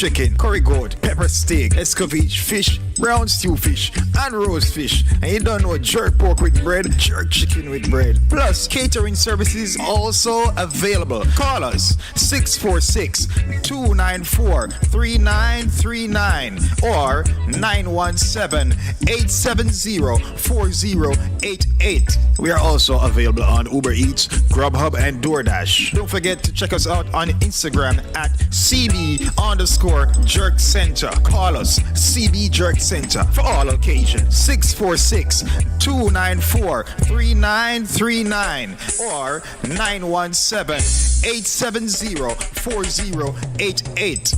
chicken, curry goat, pepper steak, escovitch fish, brown stew fish, and roast fish. And you don't know jerk pork with bread, jerk chicken with bread. Plus, catering services also available. Call us 646-294-3939 or 917-870-4088. We are also available on Uber Eats, Grubhub, and DoorDash. Don't forget to check us out on Instagram at CB_Jerk Center. Call us CB Jerk Center for all occasions. 646-294-3939 or 917-870-4088.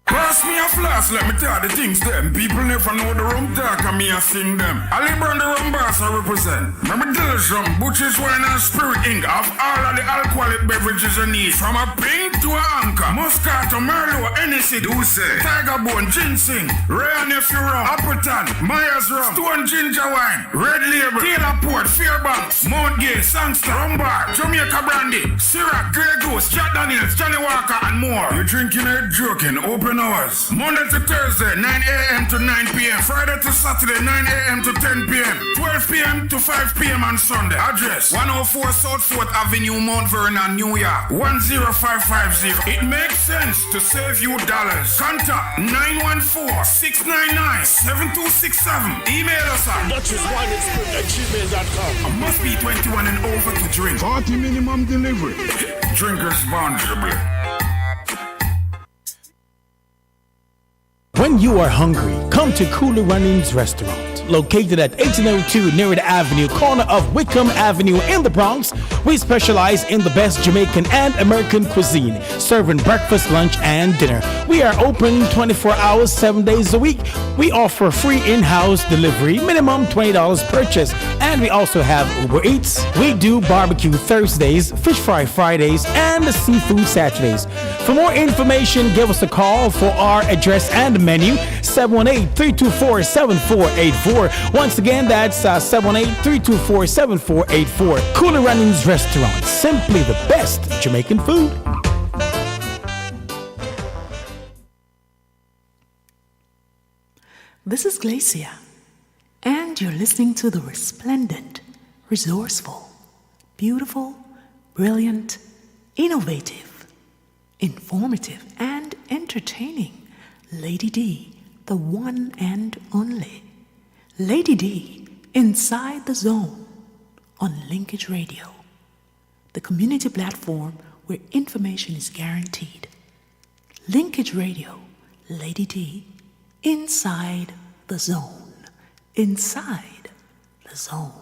Pass me a flask, let me tell the things them. People never know the rum talk and me a sing them. Ali Brand the rum boss I represent. Remember Dilsham, Butch's Wine and Spirit Inc. Of all of the alcoholic beverages you need. From a pink to a anchor, Moscato, Merlot, Hennessy, Douce, Tiger Bone, Ginseng, Rare Nephew Rum, Appleton, Myers Rum, Stone Ginger Wine, Red Label, Taylor Port, Fairbanks, Mount Gay, Sangster, Rum Bar, Jamaica Brandy, Syrah, Grey Goose, Jack Daniels, Johnny Walker and more. You're drinking or joking, open hours. Monday to Thursday, 9 a.m. to 9 p.m. Friday to Saturday, 9 a.m. to 10 p.m. 12 p.m. to 5 p.m. on Sunday. Address 104 South 4th Avenue, Mount Vernon, New York 10550. It makes sense to save you dollars. Contact 914-699-7267. Email us at DutchessWineandSpirit@gmail.com. Must be 21 and over to drink. 40 minimum delivery. Drink responsibly. When you are hungry, come to Cooler Runnings Restaurant. Located at 1802 Nereid Avenue, corner of Wickham Avenue in the Bronx, we specialize in the best Jamaican and American cuisine, serving breakfast, lunch, and dinner. We are open 24 hours, 7 days a week. We offer free in-house delivery, minimum $20 purchase, and we also have Uber Eats. We do barbecue Thursdays, fish fry Fridays, and seafood Saturdays. For more information, give us a call for our address and menu, 718-324-7484. Once again, that's 718-324-7484. Cooler Runnings Restaurant, simply the best Jamaican food. This is Glacia, and you're listening to the resplendent, resourceful, beautiful, brilliant, innovative, informative, and entertaining Lady D, the one and only Lady D, Inside the Zone on Linkage Radio, the community platform where information is guaranteed. Linkage Radio, Lady D, Inside the Zone. Inside the Zone.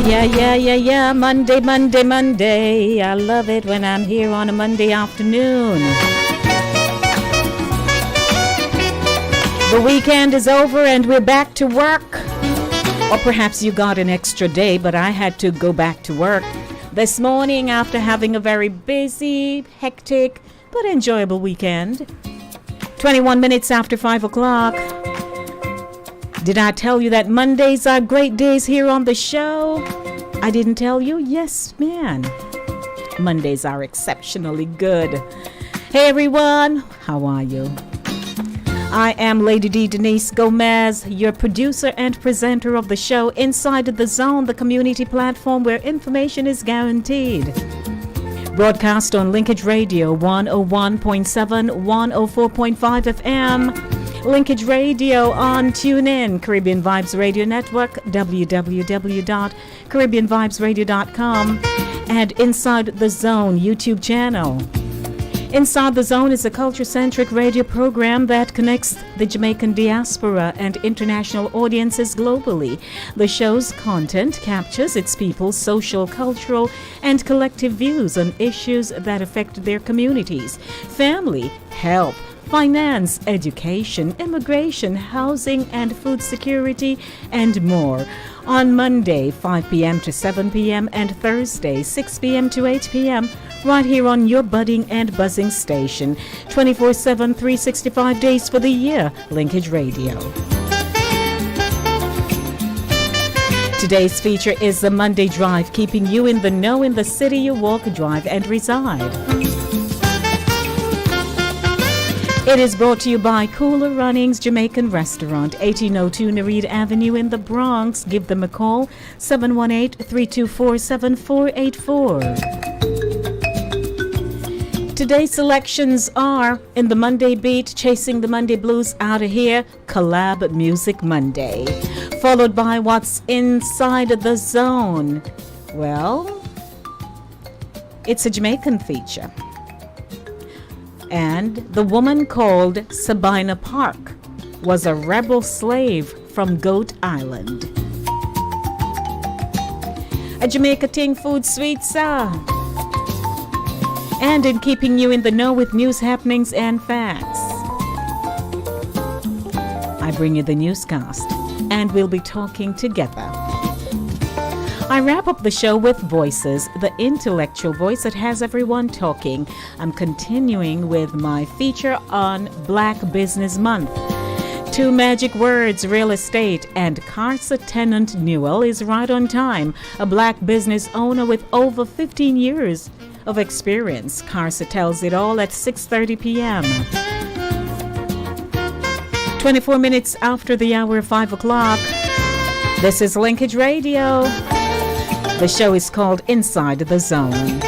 Yeah. Monday. I love it when I'm here on a Monday afternoon. The weekend is over and we're back to work. Or perhaps you got an extra day, but I had to go back to work this morning after having a very busy, hectic, but enjoyable weekend. 21 minutes after 5 o'clock. Did I tell you that Mondays are great days here on the show? I didn't tell you? Yes, man. Mondays are exceptionally good. Hey, everyone. How are you? I am Lady D. Denise Gomez, your producer and presenter of the show Inside the Zone, the community platform where information is guaranteed. Broadcast on Linkage Radio 101.7, 104.5 FM. Linkage Radio on TuneIn, Caribbean Vibes Radio Network, www.caribbeanvibesradio.com, and Inside the Zone YouTube channel. Inside the Zone is a culture-centric radio program that connects the Jamaican diaspora and international audiences globally. The show's content captures its people's social, cultural, and collective views on issues that affect their communities: family, health, finance, education, immigration, housing and food security, and more. On Monday, 5 p.m. to 7 p.m. and Thursday, 6 p.m. to 8 p.m. right here on your budding and buzzing station. 24/7, 365 days for the year, Linkage Radio. Today's feature is the Monday Drive, keeping you in the know in the city you walk, drive, and reside. It is brought to you by Cooler Runnings Jamaican Restaurant, 1802 Nereid Avenue in the Bronx. Give them a call, 718-324-7484. Today's selections are in the Monday Beat, Chasing the Monday Blues Out of Here, Collab Music Monday. Followed by What's Inside the Zone. Well, it's a Jamaican feature. And the woman called Sabina Park was a rebel slave from Goat Island. A Jamaica Ting Food Sweet Sa. And in keeping you in the know with news happenings and facts, I bring you the newscast, and we'll be talking together. I wrap up the show with Voices, the intellectual voice that has everyone talking. I'm continuing with my feature on Black Business Month. Two magic words, real estate, and Carsa tenant Newell is right on time. A black business owner with over 15 years of experience. Carsa tells it all at 6:30 p.m. 24 minutes after the hour of 5 o'clock. This is Linkage Radio. The show is called Inside the Zone.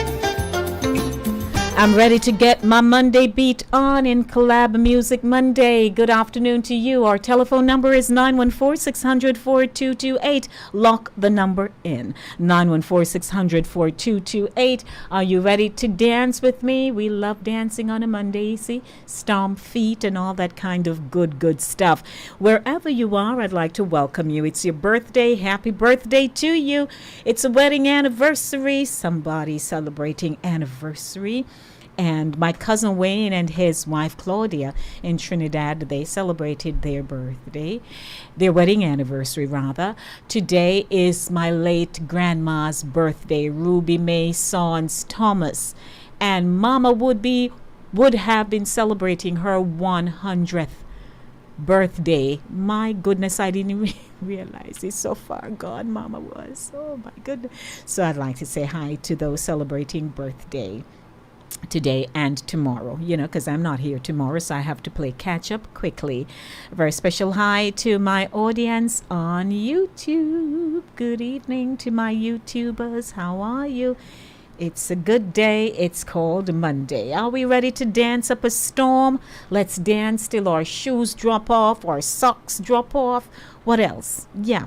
I'm ready to get my Monday beat on in Collab Music Monday. Good afternoon to you. Our telephone number is 914-600-4228. Lock the number in. 914-600-4228. Are you ready to dance with me? We love dancing on a Monday, you see? Stomp feet and all that kind of good stuff. Wherever you are, I'd like to welcome you. It's your birthday. Happy birthday to you. It's a wedding anniversary. Somebody celebrating anniversary. And my cousin Wayne and his wife Claudia in Trinidad, they celebrated their birthday, their wedding anniversary rather. Today is my late grandma's birthday, Ruby May Sons Thomas. And Mama would have been celebrating her 100th birthday. My goodness, I didn't realize it's so far gone Mama was. Oh my goodness. So I'd like to say hi to those celebrating birthday today and tomorrow, because I'm not here tomorrow, so I have to play catch up quickly. A very special hi to my audience on YouTube. Good evening to my YouTubers. How are you? It's a good day. It's called Monday. Are we ready to dance up a storm? Let's dance till our shoes drop off, our socks drop off. What else? Yeah.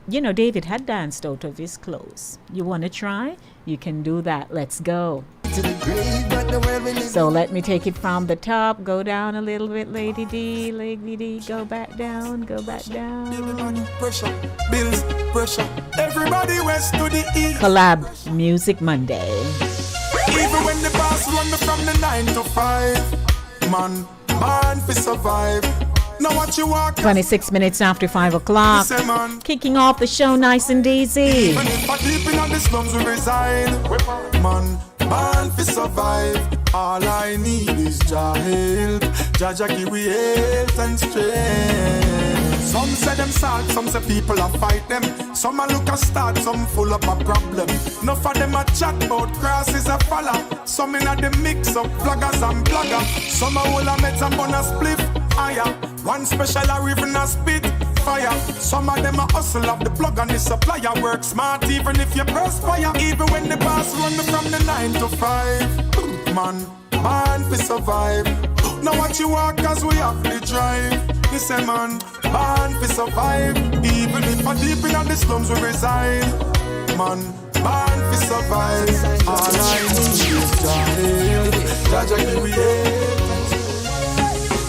David had danced out of his clothes. You want to try? You can do that. Let's go. lead to the grave, but the world we live. So let me take it from the top. Go down a little bit, Lady D. Lady D, go back down. Go back down. Pressure, bills, pressure. Everybody west to the east. Collab Music Monday. Even when the boss run me from the 9 to 5, man, born to survive. Now what you walk 26 minutes after 5 o'clock. say, man. Kicking off the show nice and easy. Even if I deep in the slums we reside, man, born to survive. All I need is Jah help. Jah give we health and strength. Some say them sad, some say people a fight them. Some a look a start, some full up a problem. Enough of them a chat about crosses a follow. Some in a the mix of vloggers and blogger. Some a hold a meds and bun a spliff higher. One special a even a spit fire. Some of them a hustle of the plug and the supplier. Work smart even if you perspire. Even when the boss run me from the 9 to 5, man, born to survive. Now what you walk as we have to drive. He say man, born to survive. Even if I deep in the slums we reside, man, born to survive. All I need is Jah, Jah give we help.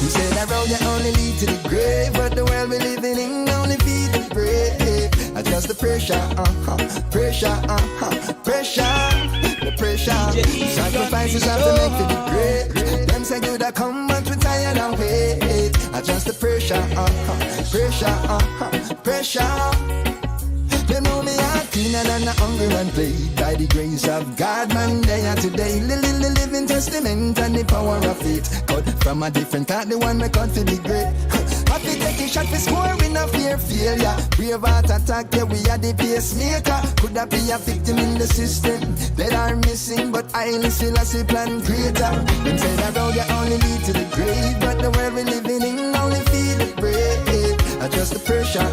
You say that road you only lead to the grave, but the world we living in only feed the brave. Adjust the pressure, pressure, the pressure. Sacrifices have to make for the great. Them say good I come, but we tired and wait. Adjust the pressure, pressure. You know me heart cleaner than the hungry man played. By the grace of God, man, day and today. Living testament and the power of faith. Cut from a different cut, the one we cut to be great. Happy take a shot for score, we no fear failure. Brave heart attack, yeah, we are the pacemaker. Could that be a victim in the system that are missing, but I still a see plan greater. Them say that road you only lead to the grave, but the world we living in only feel the brave. Adjust the pressure,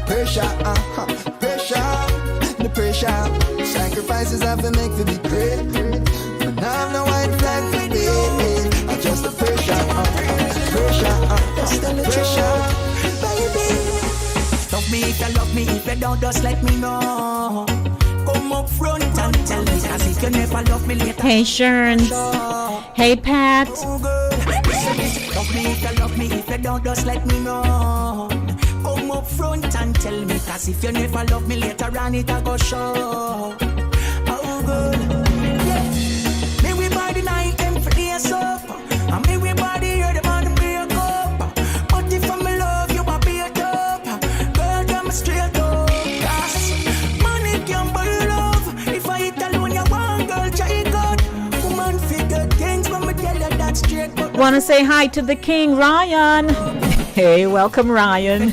pressure, the pressure. Sacrifices have to make to be great. But now I'm no white flag to wave. Adjust the pressure, pressure, baby. Love me if you love me, if you don't, just let me know. Come up front and tell me, cause if you never love me later. Hey Sharon. Hey Pat. Love me if you love me, if you don't, just let me know. Come up front and tell me, cause if you never love me later on, it'll go show. Oh good, yeah. Me we buy the night them for days up, and me we buy the year them on the break up. But if I'm in love, you a beat up. Girl, come straight up, cause money can buy love. If I hit alone, you want girl, try God. Woman figure things, but me tell you that straight. But Want to say hi to the king, Ryan. Hey, welcome, Ryan.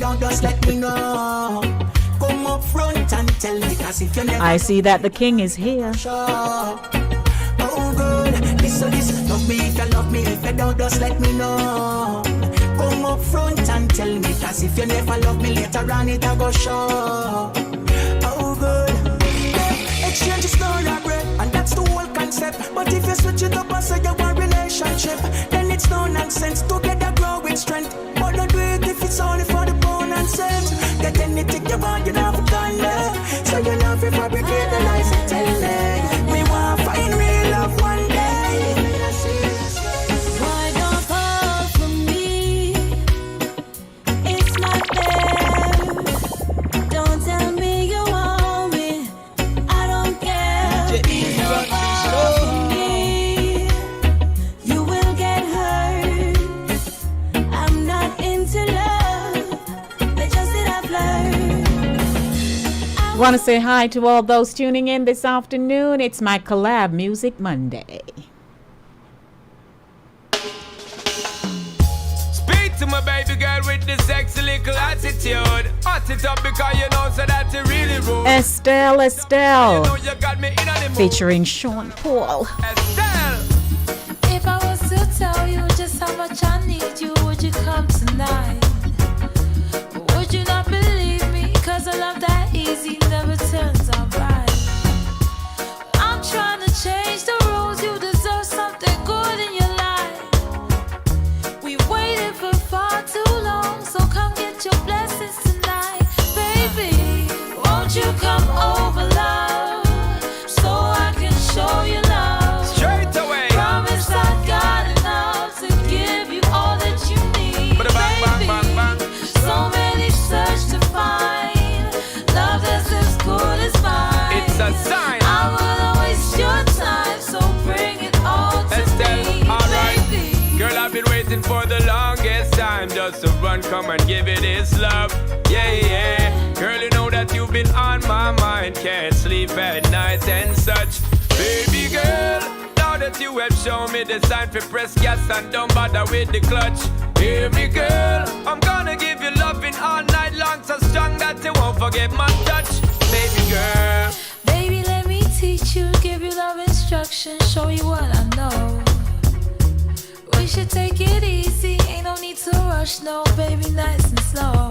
I see that the king is here. Oh, good. Listen. Love me if you love me. If you don't, just let me know. Come up front and tell me. Cause if you never love me, later on it'll go show. Oh, good. Yeah, exchange is not a break. And that's the whole concept. But if you switch it up and say you want relationship, then it's no nonsense. Together grow with strength. But don't do it if it's only for the bone and sense. Get anything you want, you never done it. So you know if you fabricate the lies and tell me. Me want to find real love one day. Why don't fall for me? It's not fair. Don't tell me you want me. I don't care. Fall for me. You will get hurt. I'm not into love. They just did I've learned. Want to say hi to all those tuning in this afternoon. It's my Collab Music Monday. Speak to my baby girl with the sexy little attitude. Hot it up because you know so that it really rude. Estelle, You know you got me in on the mood. featuring Sean Paul. Estelle. If I was to tell you just how much I need you, would you come tonight? Or would you not believe me? Cause a love that easy never turns out right. I'm trying to change the rules. You deserve something good in your life. We waited for far too long, so come get your blessings tonight. Baby, won't you come over, love, so I can show you love. waiting for the longest time just to run, come and give it his love. Yeah, yeah. Girl, you know that you've been on my mind. Can't sleep at night and such. Baby girl, now that you have shown me the sign for press gas and don't bother with the clutch. Hear me, girl, I'm gonna give you loving all night long, so strong that you won't forget my touch. Baby girl, Baby, let me teach you, give you love instruction, show you what I know. We should take it easy, ain't no need to rush, no, baby, nice and slow.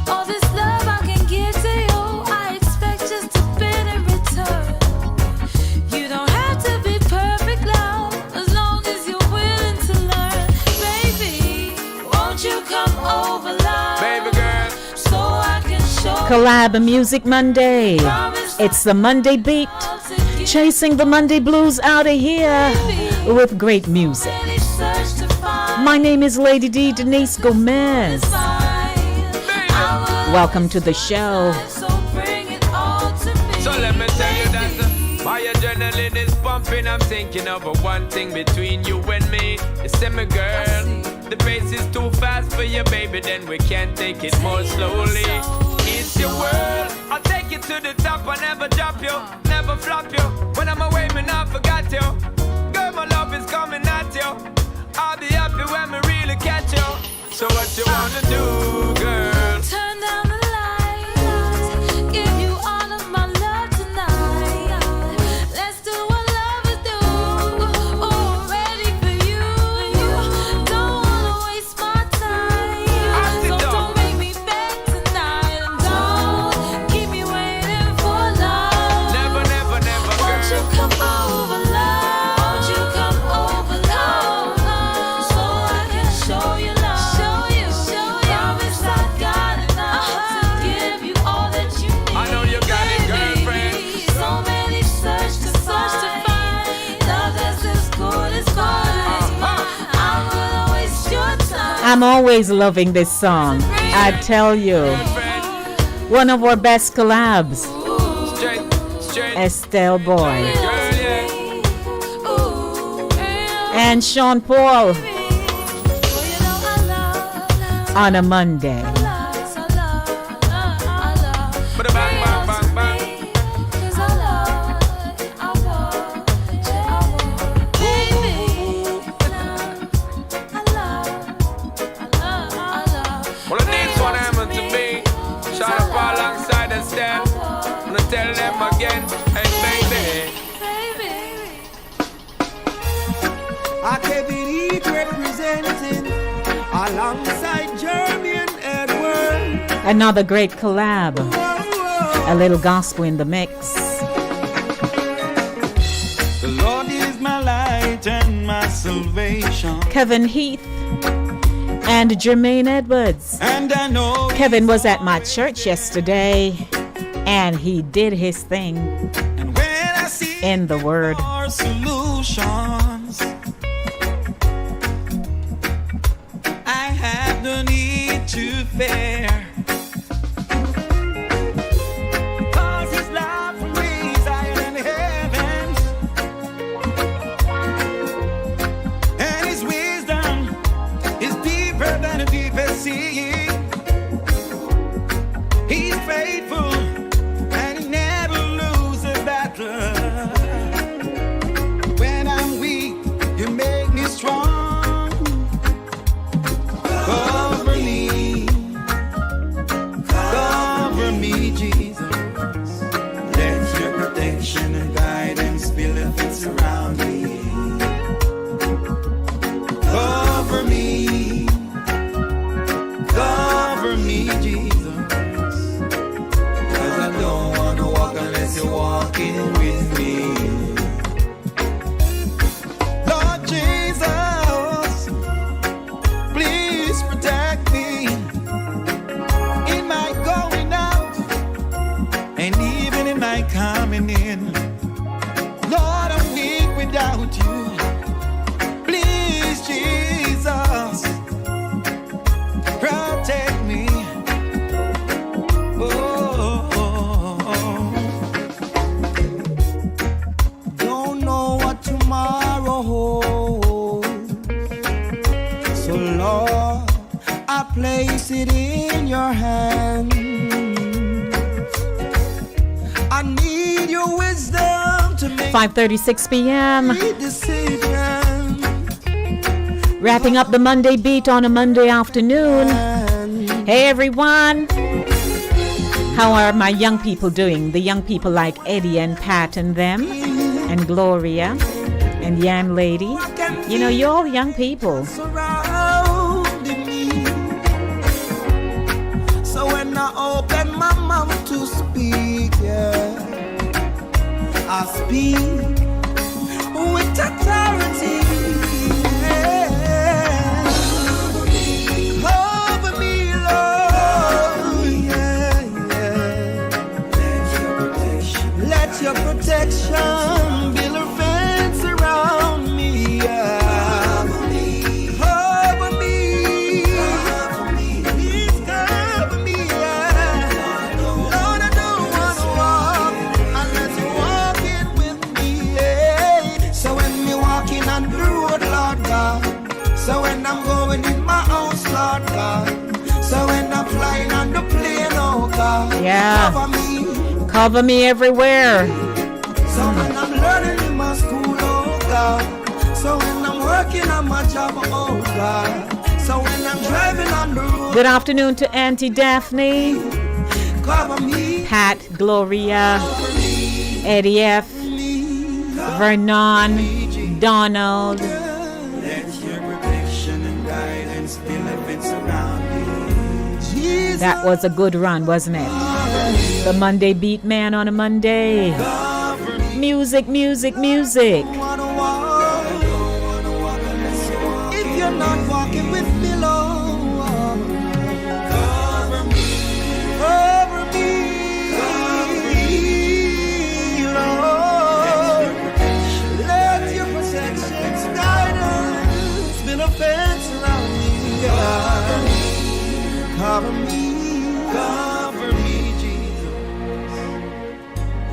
All this love I can give to you, I expect just a bit in return. You don't have to be perfect, love, as long as you're willing to learn. Baby, won't you come over, love? baby girl, So I can show Collab Music Monday. It's the Monday beat. Chasing the Monday blues out of here with great music. My name is Lady D, Denise Gomez. Welcome to the show. so let me tell you that my adrenaline is pumping. I'm thinking of one thing between you and me. You say, my girl, the pace is too fast for you, baby, then we can't take it more slowly. It's your world, I'll take you to the top. I never drop you, never flop you. When I'm away, me not forgot you. Girl, my love is coming at you. I'll be happy when we really catch you. So what you wanna do, girl? Turn down the lights, give you all of my love tonight. Let's do what lovers do, oh, ready for you. Don't wanna waste my time, so don't make me beg tonight. And don't keep me waiting for love. Never, never, never, Won't you girl. come over, love? Won't you come over, love? So I can show you love. Promise I got enough to give you all that you need. I know you got it, girlfriend. So many search to find love that's as good as mine. I'm gonna waste your time. I'm always loving this song. I tell you, one of our best collabs, Straight, straight, Estelle Boy girl, yeah. and Sean Paul on a Monday. But a bang, bang, bang, bang. Well, this one happened to me. Shot up alongside the step. I'm gonna tell them again, hey baby. I Kevin Heat representing alongside Jeremy and Edward. Another great collab. A little gospel in the mix. The Lord is my light and my salvation. Kevin Heath and Jermaine Edwards. And I know Kevin was at my church yesterday and he did his thing and when I see in the Word. our solutions, I have no need to fear. Cause his love for me is higher than the heavens, and his wisdom is deeper than the deepest sea. He's faithful and he never loses battle. When I'm weak, you make me strong. Cover me, Jesus. Let your protection and guidance be left surround me. Cover me, Jesus. 'Cause I don't wanna walk unless you're walking with me. Lord Jesus, please protect me in my going out and even in my coming in. Lord, I'm weak without you. Please, Jesus, So Lord, I place it in your hands. I need your wisdom to make 5:36 p.m. decisions. Wrapping up the Monday beat on a Monday afternoon. Hey everyone, how are my young people doing? The young people like Eddie and Pat and them, and Gloria and Yam Lady. You know, you're all young people. Surrounding me. So when I open my mouth to speak, yeah, I speak with authority. Yeah. Cover me, Lord. Yeah, yeah. Let your protection build a fence around me. Yeah. Cover me. Please cover me. Yeah. Lord, I don't want to walk unless you're walking with me. Yeah. So when me walking on the road, Lord God. So when I'm going in my house, Lord God. So when I'm flying on the plane, oh God. Yeah. Cover me. Cover me everywhere. So when I'm learning in my school, oh God. So when I'm working on my job, oh God. So when I'm driving on the road, Good afternoon to Auntie Daphne, cover me, Pat, Gloria, Eddie F, Vernon, Donald. let your protection and guidance be a fence around me. Jesus, That was a good run, wasn't it? The Monday beat man on a Monday. cover me. Music, music, music. Wanna walk, if you're not walking with me, Lord, cover me, Lord. Let your protection's guidance build a fence around me. Cover me, Jesus.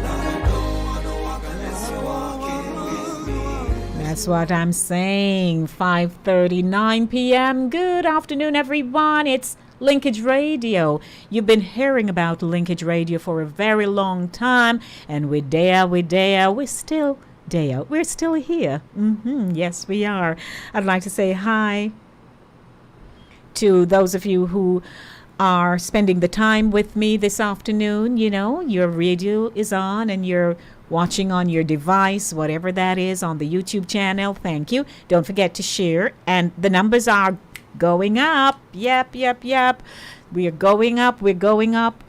Lord, I don't wanna walk unless you're walking with me. That's what I'm saying. 5:39 p.m. Good afternoon, everyone. It's Linkage Radio. You've been hearing about Linkage Radio for a very long time, and we're there. We're still there. We're still here. Yes, we are. I'd like to say hi to those of you who are spending the time with me this afternoon. You know, your radio is on and you're watching on your device, whatever that is, on the YouTube channel. Thank you. Don't forget to share. And the numbers are going up. Yep. We're going up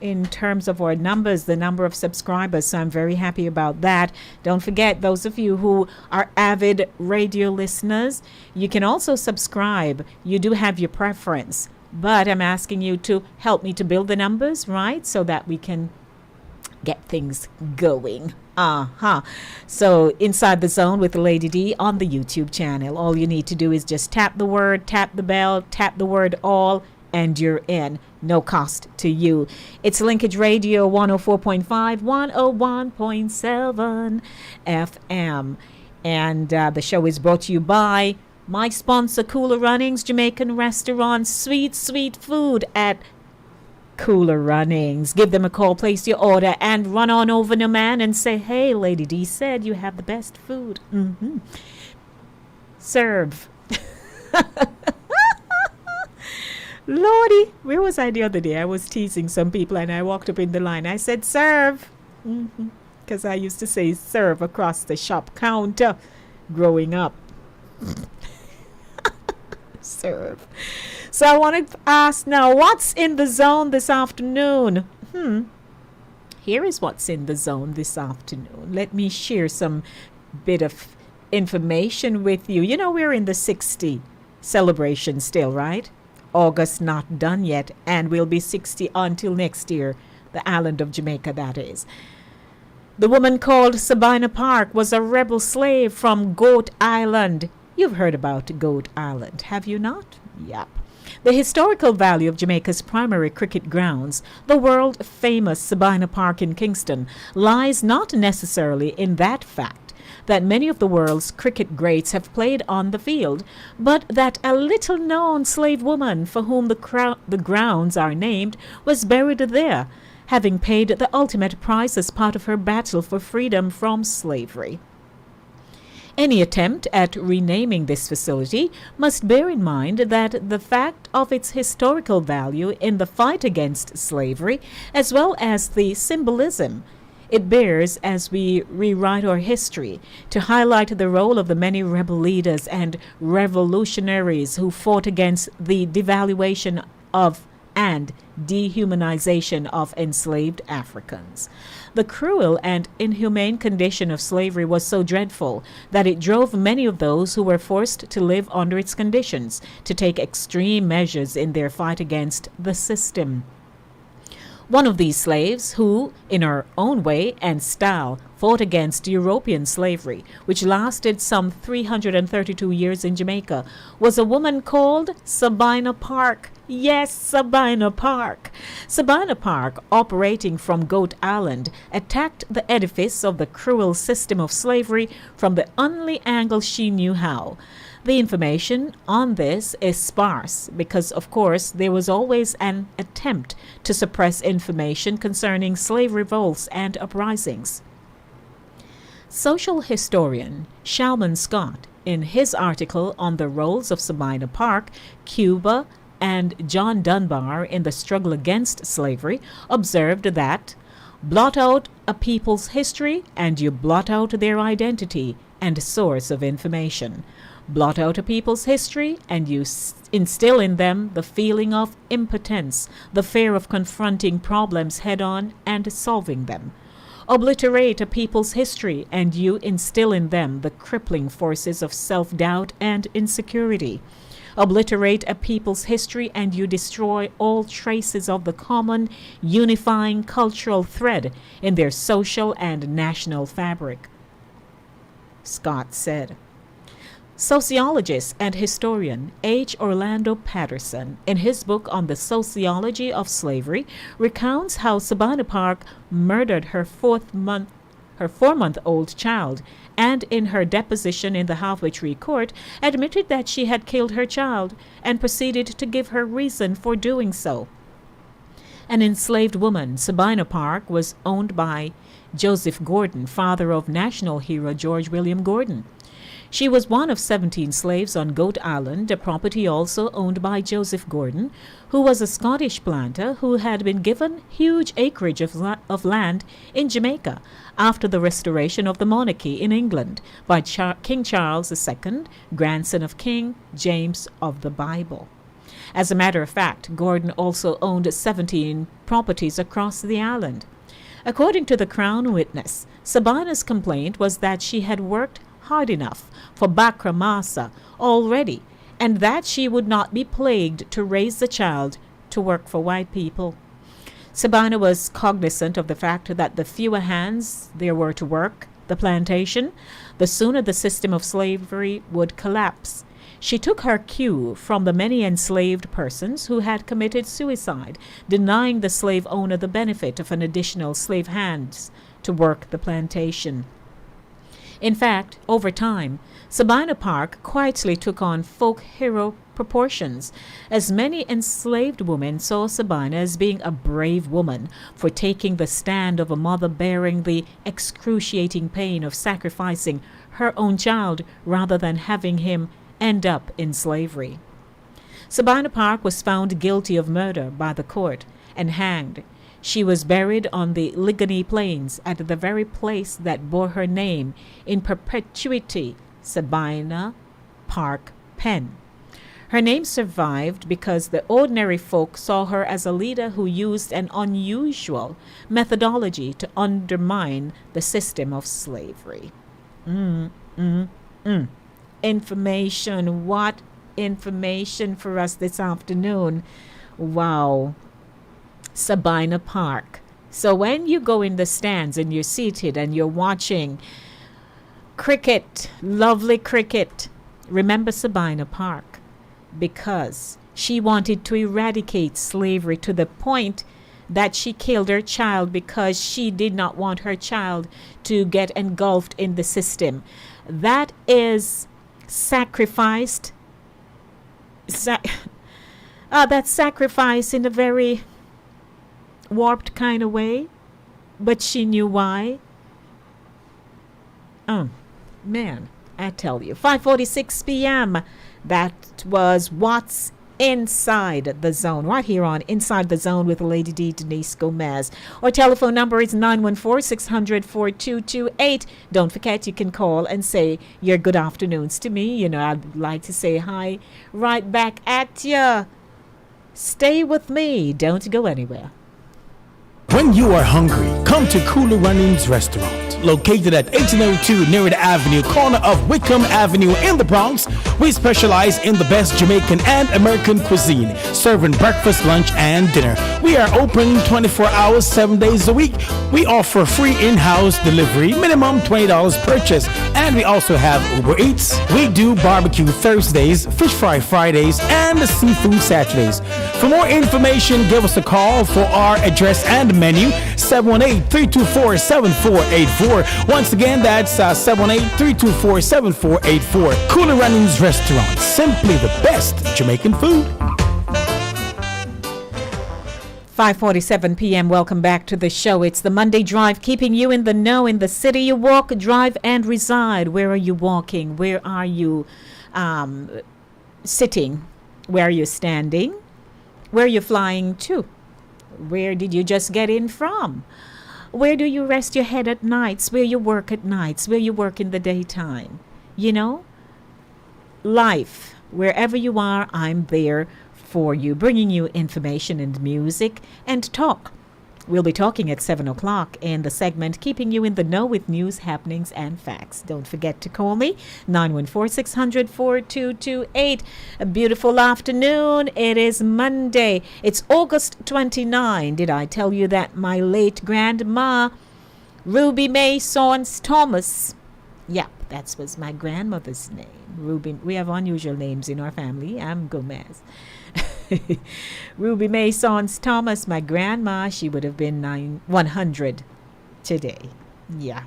in terms of our numbers, the number of subscribers. So I'm very happy about that. Don't forget, those of you who are avid radio listeners, you can also subscribe. You do have your preference, but I'm asking you to help me to build the numbers, right? So that we can get things going. So Inside the Zone with Lady D on the YouTube channel. All you need to do is just tap the word, tap the bell, tap the word all, and you're in. No cost to you. It's Linkage Radio 104.5, 101.7 FM. And the show is brought to you by my sponsor, Cooler Runnings, Jamaican restaurant, sweet food at Cooler Runnings. Give them a call, place your order, and run on over to man and say, hey, Lady D said you have the best food. Serve. Lordy, where was I the other day? I was teasing some people and I walked up in the line. I said, serve. Because I used to say serve across the shop counter growing up. Serve. So I want to ask now, what's in the zone this afternoon? Here is what's in the zone this afternoon. Let me share some bit of information with you. You know, we're in the 60 celebration still, right? August not done yet, and we'll be 60 until next year, the island of Jamaica, that is. The woman called Sabina Park was a rebel slave from Goat Island. You've heard about Goat Island, have you not? Yep. The historical value of Jamaica's primary cricket grounds, the world-famous Sabina Park in Kingston, lies not necessarily in that fact, that many of the world's cricket greats have played on the field, but that a little-known slave woman for whom the grounds are named was buried there, having paid the ultimate price as part of her battle for freedom from slavery. Any attempt at renaming this facility must bear in mind that the fact of its historical value in the fight against slavery, as well as the symbolism it bears as we rewrite our history, to highlight the role of the many rebel leaders and revolutionaries who fought against the devaluation of and dehumanization of enslaved Africans. The cruel and inhumane condition of slavery was so dreadful that it drove many of those who were forced to live under its conditions to take extreme measures in their fight against the system. One of these slaves who, in her own way and style, fought against European slavery, which lasted some 332 years in Jamaica, was a woman called Sabina Park. Yes, Sabina Park. Sabina Park, operating from Goat Island, attacked the edifice of the cruel system of slavery from the only angle she knew how. The information on this is sparse because, of course, there was always an attempt to suppress information concerning slave revolts and uprisings. Social historian Shalman Scott, in his article on the roles of Sabina Park, Cuba, and John Dunbar in the struggle against slavery, observed that blot out a people's history and you blot out their identity and source of information. Blot out a people's history and you instill in them the feeling of impotence, the fear of confronting problems head-on and solving them. Obliterate a people's history and you instill in them the crippling forces of self-doubt and insecurity. Obliterate a people's history and you destroy all traces of the common, unifying cultural thread in their social and national fabric. Scott said. Sociologist and historian H. Orlando Patterson, in his book on the sociology of slavery, recounts how Sabina Park murdered her 4-month-old child, and in her deposition in the Halfway Tree Court, admitted that she had killed her child and proceeded to give her reason for doing so. An enslaved woman, Sabina Park was owned by Joseph Gordon, father of national hero George William Gordon. She was one of 17 slaves on Goat Island, a property also owned by Joseph Gordon, who was a Scottish planter who had been given huge acreage of land in Jamaica after the restoration of the monarchy in England by King Charles II, grandson of King James of the Bible. As a matter of fact, Gordon also owned 17 properties across the island. According to the Crown witness, Sabina's complaint was that she had worked hard enough for Bakra Masa already, and that she would not be plagued to raise the child to work for white people. Sabina was cognizant of the fact that the fewer hands there were to work the plantation, the sooner the system of slavery would collapse. She took her cue from the many enslaved persons who had committed suicide, denying the slave owner the benefit of an additional slave hands to work the plantation. In fact, over time, Sabina Park quietly took on folk hero proportions, as many enslaved women saw Sabina as being a brave woman for taking the stand of a mother bearing the excruciating pain of sacrificing her own child rather than having him end up in slavery. Sabina Park was found guilty of murder by the court and hanged. She was buried on the Ligony Plains at the very place that bore her name in perpetuity, Sabina Park Pen. Her name survived because the ordinary folk saw her as a leader who used an unusual methodology to undermine the system of slavery. Information. What information for us this afternoon? Wow. Sabina Park. So when you go in the stands and you're seated and you're watching cricket, lovely cricket, remember Sabina Park, because she wanted to eradicate slavery to the point that she killed her child because she did not want her child to get engulfed in the system. That is sacrificed. That's sacrifice in a very warped kind of way, but she knew why. Oh, man, I tell you. 5:46 p.m. That was What's Inside the Zone, right here on Inside the Zone with Lady D, Denise Gomez. Our telephone number is 914-600-4228. Don't forget, you can call and say your good afternoons to me. You know, I'd like to say hi right back at you. Stay with me. Don't go anywhere. When you are hungry, come to Kulu Runnings Restaurant. Located at 1802 Nereida Avenue, corner of Wickham Avenue in the Bronx, we specialize in the best Jamaican and American cuisine, serving breakfast, lunch, and dinner. We are open 24 hours, 7 days a week. We offer free in-house delivery, minimum $20 purchase, and we also have Uber Eats. We do barbecue Thursdays, fish fry Fridays, and seafood Saturdays. For more information, give us a call for our address and menu, 718-324-7484. Once again, that's 718-324-7484. Cooler Runnings Restaurant, simply the best Jamaican food. 5:47 p.m. Welcome back to the show. It's the Monday Drive, keeping you in the know in the city you walk, drive, and reside. Where are you walking? Where are you sitting? Where are you standing? Where are you flying to? Where did you just get in from? Where do you rest your head at nights? Where you work at nights? Where you work in the daytime? You know, life, wherever you are, I'm there for you, bringing you information and music and talk. We'll be talking at 7 o'clock in the segment, keeping you in the know with news, happenings, and facts. Don't forget to call me, 914-600-4228. A beautiful afternoon. It is Monday. It's August 29. Did I tell you that my late grandma, Ruby Mae Saunce Thomas, yeah, that was my grandmother's name. Ruby. We have unusual names in our family. I'm Gomez. Ruby Mae Saunce Thomas, my grandma, she would have been 100 today. Yeah.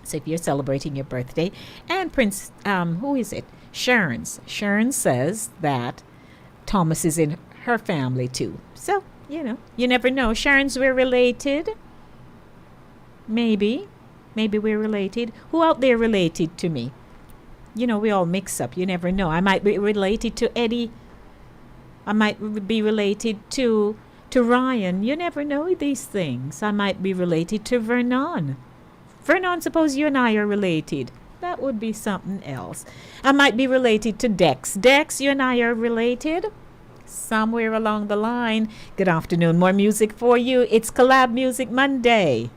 So if you're celebrating your birthday, and Prince, who is it? Sharon's. Sharon says that Thomas is in her family too. So, you know, you never know. Sharon's, we're related. Maybe we're related. Who out there related to me? You know, we all mix up. You never know. I might be related to Eddie. I might be related to Ryan. You never know these things. I might be related to Vernon. Vernon, suppose you and I are related. That would be something else. I might be related to Dex. Dex, you and I are related somewhere along the line. Good afternoon. More music for you. It's Collab Music Monday.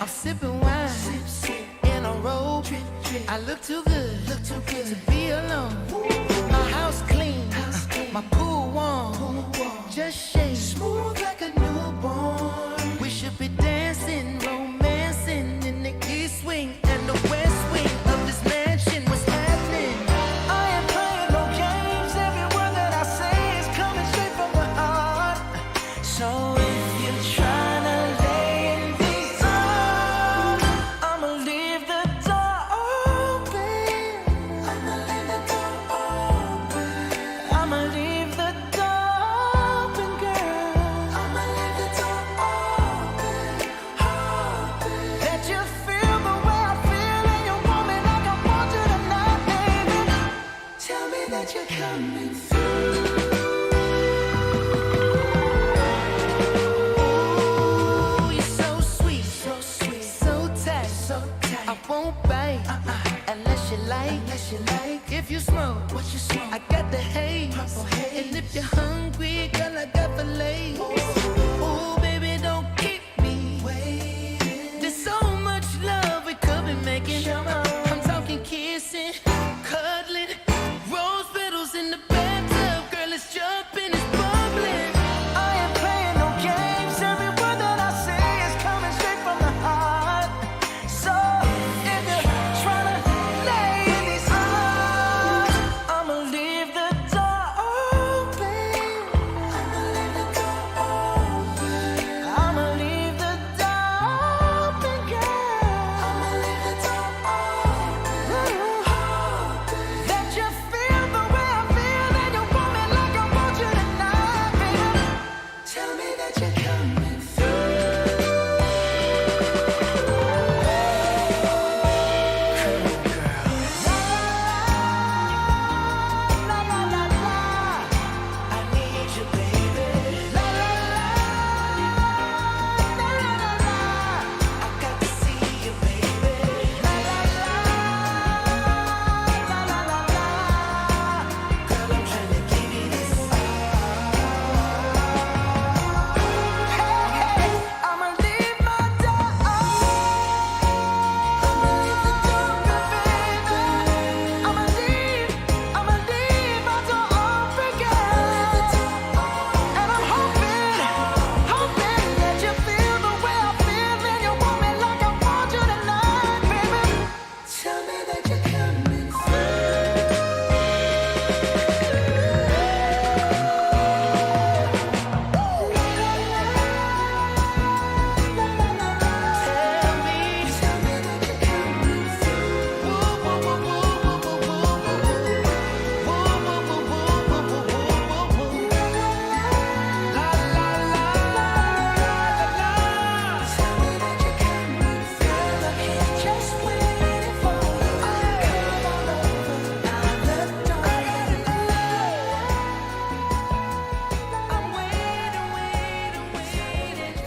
I'm sipping wine in a robe. I look too good to be alone. My house clean, my pool warm. Just shake smooth like a newborn. We should be dancing, romancing in the east wing and the west wing of this mansion. What's happening? I ain't playing no games. Every word that I say is coming straight from my heart. So if you're trying to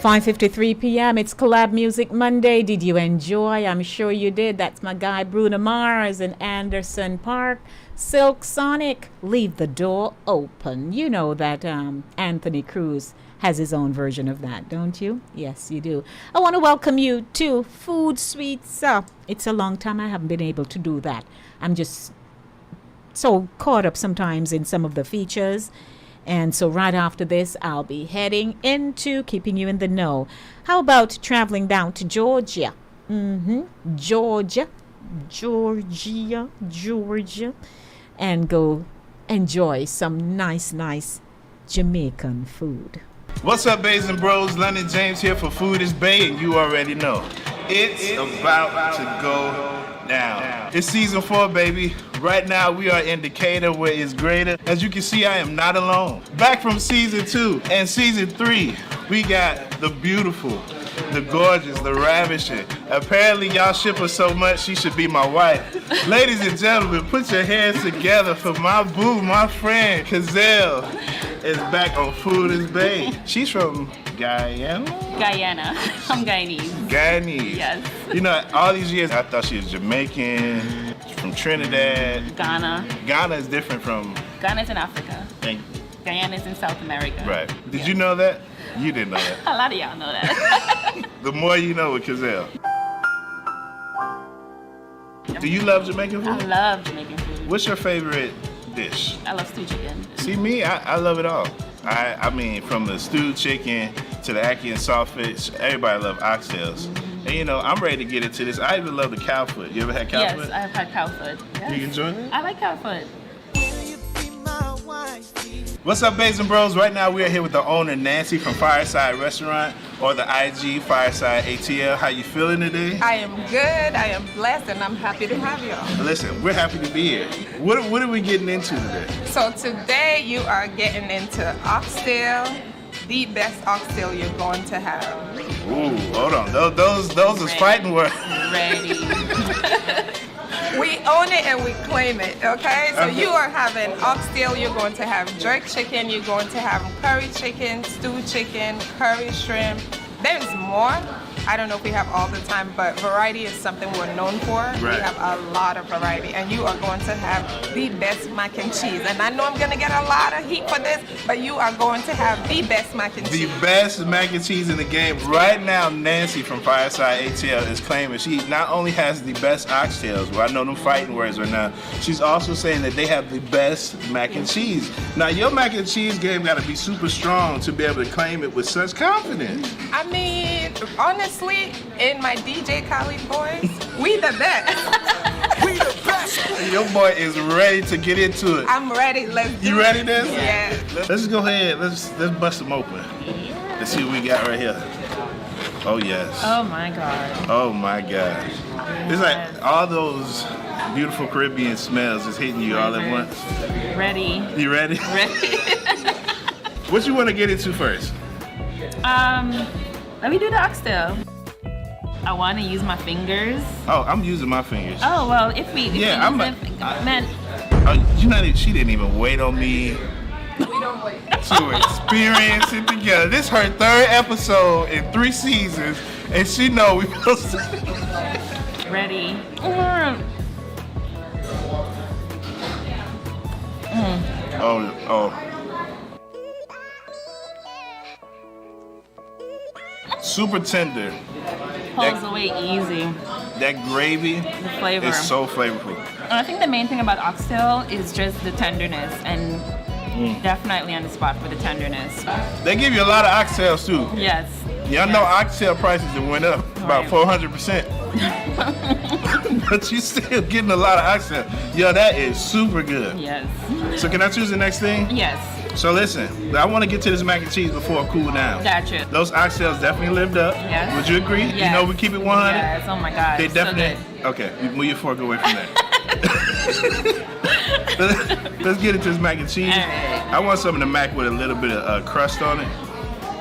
5:53 p.m. It's Collab Music Monday. Did you enjoy? I'm sure you did. That's my guy Bruno Mars and Anderson .Paak. Silk Sonic, Leave the Door Open. You know that Anthony Cruz has his own version of that, don't you? Yes, you do. I want to welcome you to Food Sweets. It's a long time I haven't been able to do that. I'm just so caught up sometimes in some of the features. And so right after this, I'll be heading into keeping you in the know. How about traveling down to Georgia? Georgia. And go enjoy some nice Jamaican food. What's up, babes and bros? London James here for Food is Bay, and you already know. It's about to go down. It's season 4, baby. Right now, we are in Decatur, where it's greater. As you can see, I am not alone. Back from season 2 and season 3, we got the beautiful, the gorgeous, the ravishing. Apparently, y'all ship her so much, she should be my wife. Ladies and gentlemen, put your hands together for my boo, my friend, Cazelle is back on Food is Bay. She's from Guyana? Guyana. I'm Guyanese. Guyanese. Yes. You know, all these years, I thought she was Jamaican, from Trinidad. Ghana. Ghana is different from... Ghana's in Africa. And, Guyana is in South America. right. Did you know that? You didn't know that. A lot of y'all know that. The more you know with Cazelle. Do you love Jamaican food? I love Jamaican food. What's your favorite dish? I love stewed chicken. See, me, I love it all. I mean, from the stewed chicken to the ackee and saltfish, everybody loves oxtails. And you know, I'm ready to get into this. I even love the cow foot. You ever had cow foot? Yes, I've had cow foot. Yes. You enjoy it? I like cow foot. What's up, babes and bros? Right now we are here with the owner, Nancy from Fireside Restaurant, or the IG Fireside ATL. How you feeling today? I am good, I am blessed, and I'm happy to have y'all. Listen, we're happy to be here. What are we getting into today? So today you are getting into oxtail, the best oxtail you're going to have. Ooh, hold on. Those is fighting words. Ready. We own it and we claim it, okay? So you are having oxtail, you're going to have jerk chicken, you're going to have curry chicken, stewed chicken, curry shrimp. There's more. I don't know if we have all the time, but variety is something we're known for. Right. We have a lot of variety, and you are going to have the best mac and cheese. And I know I'm going to get a lot of heat for this, but you are going to have the best mac and cheese. The best mac and cheese in the game. Right now, Nancy from Fireside ATL is claiming she not only has the best oxtails, well, I know them fighting words right now, she's also saying that they have the best mac and cheese. Now, your mac and cheese game got to be super strong to be able to claim it with such confidence. I mean, honestly, in my DJ Khaled voice, we the best. We the best. Your boy is ready to get into it. I'm ready. Let's do You ready, it. Nancy? Yeah. Let's go ahead. Let's bust them open. Let's see what we got right here. Oh, yes. Oh my God. Oh my God. It's like all those beautiful Caribbean smells is hitting you all at once. Ready. You ready? Ready. What you want to get into first? Let me do the oxtail. I want to use my fingers. Oh, I'm using my fingers. Oh, well, if we I'm man. Oh, you know that she didn't even wait on me We don't wait. to experience it together. This is her 3rd episode in 3 seasons, and she know we supposed to. Ready. Oh. Super tender. Pulls away easy. That gravy The flavor. is so flavorful. And I think the main thing about oxtail is just the tenderness, and definitely on the spot for the tenderness. They give you a lot of oxtails too. Yes. Y'all know oxtail prices have went up about 400%. But you still getting a lot of oxtail. Yo, that is super good. Yes. So can I choose the next thing? Yes. So listen, I want to get to this mac and cheese before it cool down. Gotcha. Those oxtails definitely lived up. Yes. Would you agree? Yes. You know we keep it 100? Yes. Oh my God. They so definitely. good. Okay, you move your fork away from that. Let's get into this mac and cheese. All right. I want some of the mac with a little bit of crust on it,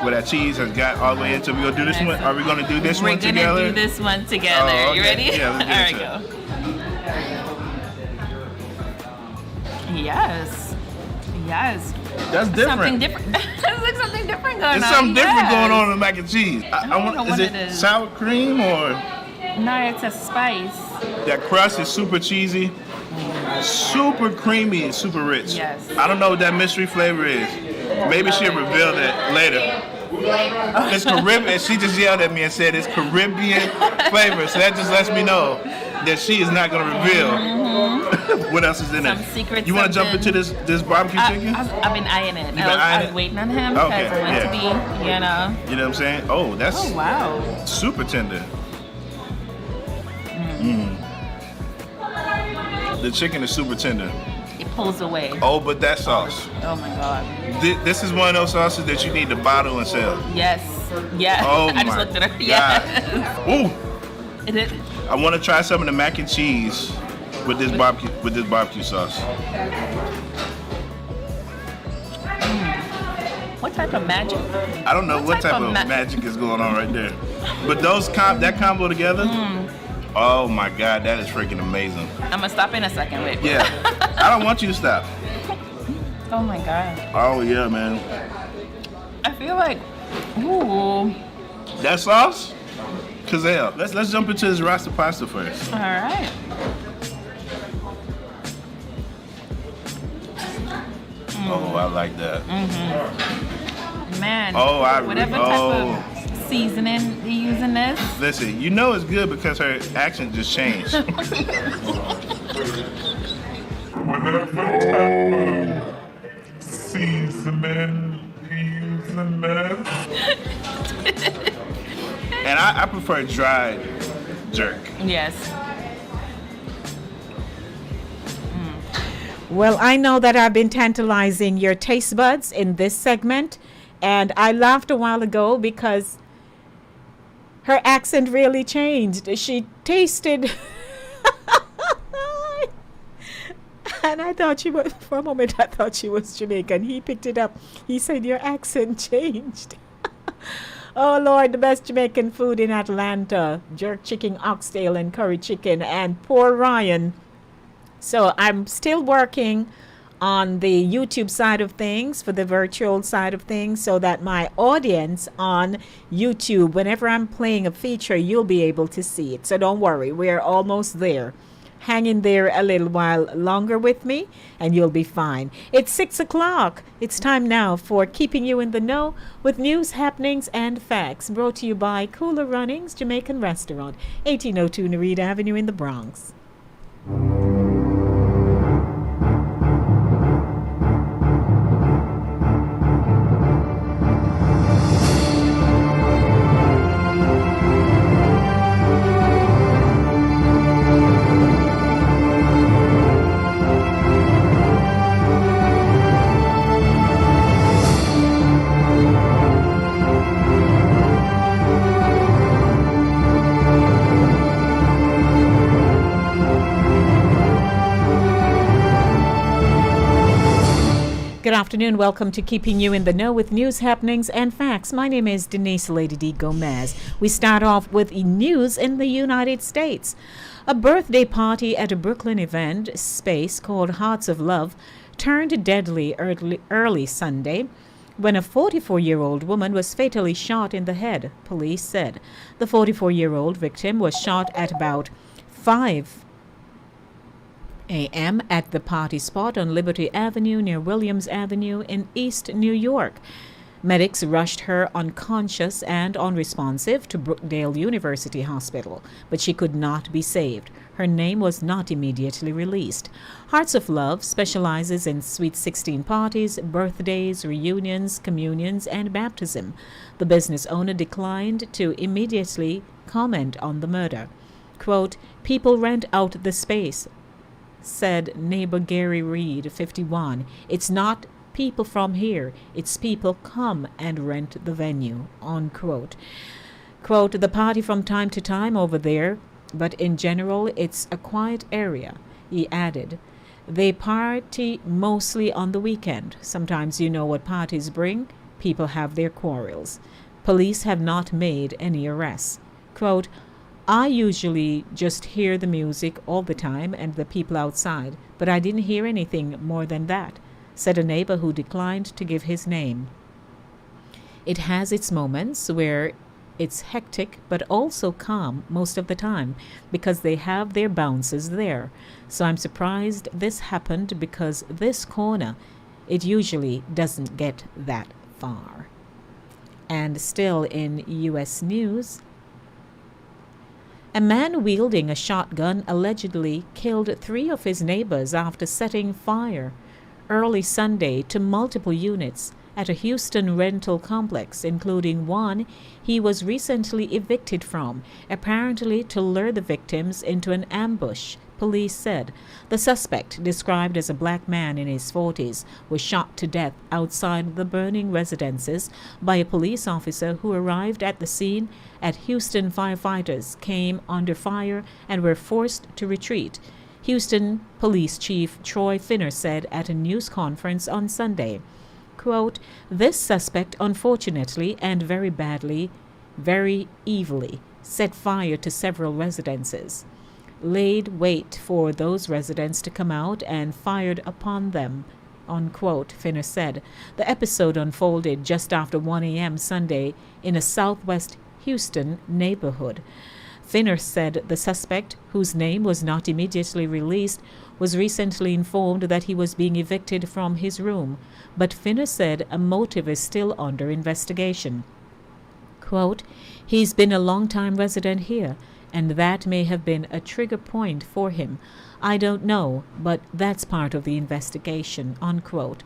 where that cheese has got all the way into. We gonna do this one? Are we gonna do this one together? We're gonna do this one together. Oh, okay. You ready? Yeah, let's get into All right, go. Yes. Yes. That's different. Something different. There's like something different going on. There's something different yes. going on in mac and cheese. I don't know is what it it is. sour cream or? No, it's a spice. That crust is super cheesy, super creamy, and super rich. Yes. I don't know what that mystery flavor is. Maybe she'll reveal that later. It's Caribbean. She just yelled at me and said it's Caribbean flavor. So that just lets me know that she is not going to reveal what else is in Some it. secret You want to jump into this barbecue chicken? I've been eyeing it. been I eyeing was it? waiting on him because Okay, I want to be, You know what I'm saying? Oh, that's Oh, wow. super tender. Mm. The chicken is super tender. It pulls away. Oh, but that sauce. Oh my God. This is one of those sauces that you need to bottle and sell. Yes. Yeah. Oh I just my looked it up. God. Yeah. Ooh. Is it? I want to try some of the mac and cheese with this barbecue sauce. What type of magic? I don't know what type of magic is going on right there. But that combo together, oh my God, that is freaking amazing. I'm gonna stop in a second. Wait. Yeah. I don't want you to stop. Oh my God. Oh yeah, man. I feel like, ooh. That sauce? Cazelle. Let's jump into this Rasta pasta first. All right. Oh, I like that. Man. Oh, whatever type of seasoning they use in this. Listen, you know it's good because her accent just changed. Seasoning using this. And I prefer dried jerk. Yes. Well, I know that I've been tantalizing your taste buds in this segment, and I laughed a while ago because her accent really changed. She tasted, and I thought for a moment, I thought she was Jamaican. He picked it up. He said, your accent changed. Oh, Lord, the best Jamaican food in Atlanta. Jerk chicken, oxtail, and curry chicken, and poor Ryan. So I'm still working on the YouTube side of things, for the virtual side of things, so that my audience on YouTube, whenever I'm playing a feature, you'll be able to see it. So don't worry, we're almost there. Hang in there a little while longer with me, and you'll be fine. It's 6 o'clock. It's time now for Keeping You in the Know with news, happenings, and facts. Brought to you by Cooler Runnings Jamaican Restaurant, 1802 Nereid Avenue in the Bronx. Good afternoon. Welcome to Keeping You in the Know with news, happenings, and facts. My name is Denise Lady D. Gomez. We start off with news in the United States. A birthday party at a Brooklyn event space called Hearts of Love turned deadly early Sunday when a 44-year-old woman was fatally shot in the head, police said. The 44-year-old victim was shot at about 5 a.m. at the party spot on Liberty Avenue near Williams Avenue in East New York. Medics rushed her unconscious and unresponsive to Brookdale University Hospital, but she could not be saved. Her name was not immediately released. Hearts of Love specializes in Sweet 16 parties, birthdays, reunions, communions, and baptism. The business owner declined to immediately comment on the murder. Quote, "People rent out the space," said neighbor Gary Reed, 51. "It's not people from here, it's people come and rent the venue," unquote. Quote, "The party from time to time over there, but in general it's a quiet area," he added. "They party mostly on the weekend. Sometimes you know what parties bring. People have their quarrels. Police have not made any arrests." Quote, "I usually just hear the music all the time and the people outside, but I didn't hear anything more than that," said a neighbor who declined to give his name. It has its moments where it's hectic but also calm most of the time because they have their bounces there. So I'm surprised this happened because this corner, it usually doesn't get that far. And still in U.S. news, a man wielding a shotgun allegedly killed 3 of his neighbors after setting fire early Sunday to multiple units at a Houston rental complex, including one he was recently evicted from, apparently to lure the victims into an ambush, police said. The suspect, described as a black man in his 40s, was shot to death outside the burning residences by a police officer who arrived at the scene at Houston. Firefighters came under fire and were forced to retreat. Houston Police Chief Troy Finner said at a news conference on Sunday, quote, "This suspect unfortunately and very badly, very evilly, set fire to several residences, laid wait for those residents to come out and fired upon them," unquote, Finner said. The episode unfolded just after 1 a.m. Sunday in a southwest Houston neighborhood. Finner said the suspect, whose name was not immediately released, was recently informed that he was being evicted from his room, but Finner said a motive is still under investigation. Quote, "He's been a long-time resident here, and that may have been a trigger point for him. I don't know, but that's part of the investigation," unquote.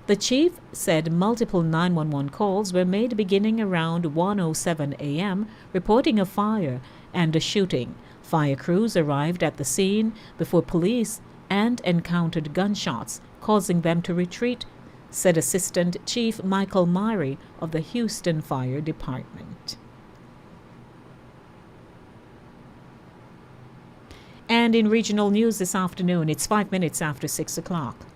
The chief said multiple 911 calls were made beginning around 1:07 a.m., reporting a fire and a shooting. Fire crews arrived at the scene before police and encountered gunshots, causing them to retreat, said Assistant Chief Michael Myrie of the Houston Fire Department. And in regional news this afternoon, it's 5 minutes after 6 o'clock.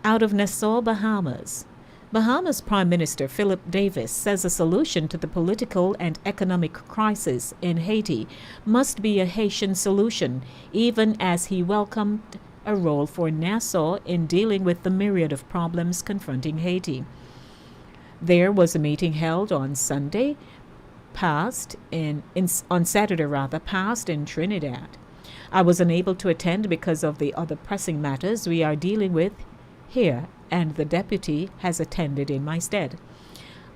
Out of Nassau, Bahamas. Bahamas Prime Minister Philip Davis says a solution to the political and economic crisis in Haiti must be a Haitian solution, even as he welcomed a role for Nassau in dealing with the myriad of problems confronting Haiti. There was a meeting held on Saturday passed in Trinidad. I was unable to attend because of the other pressing matters we are dealing with here, and the deputy has attended in my stead.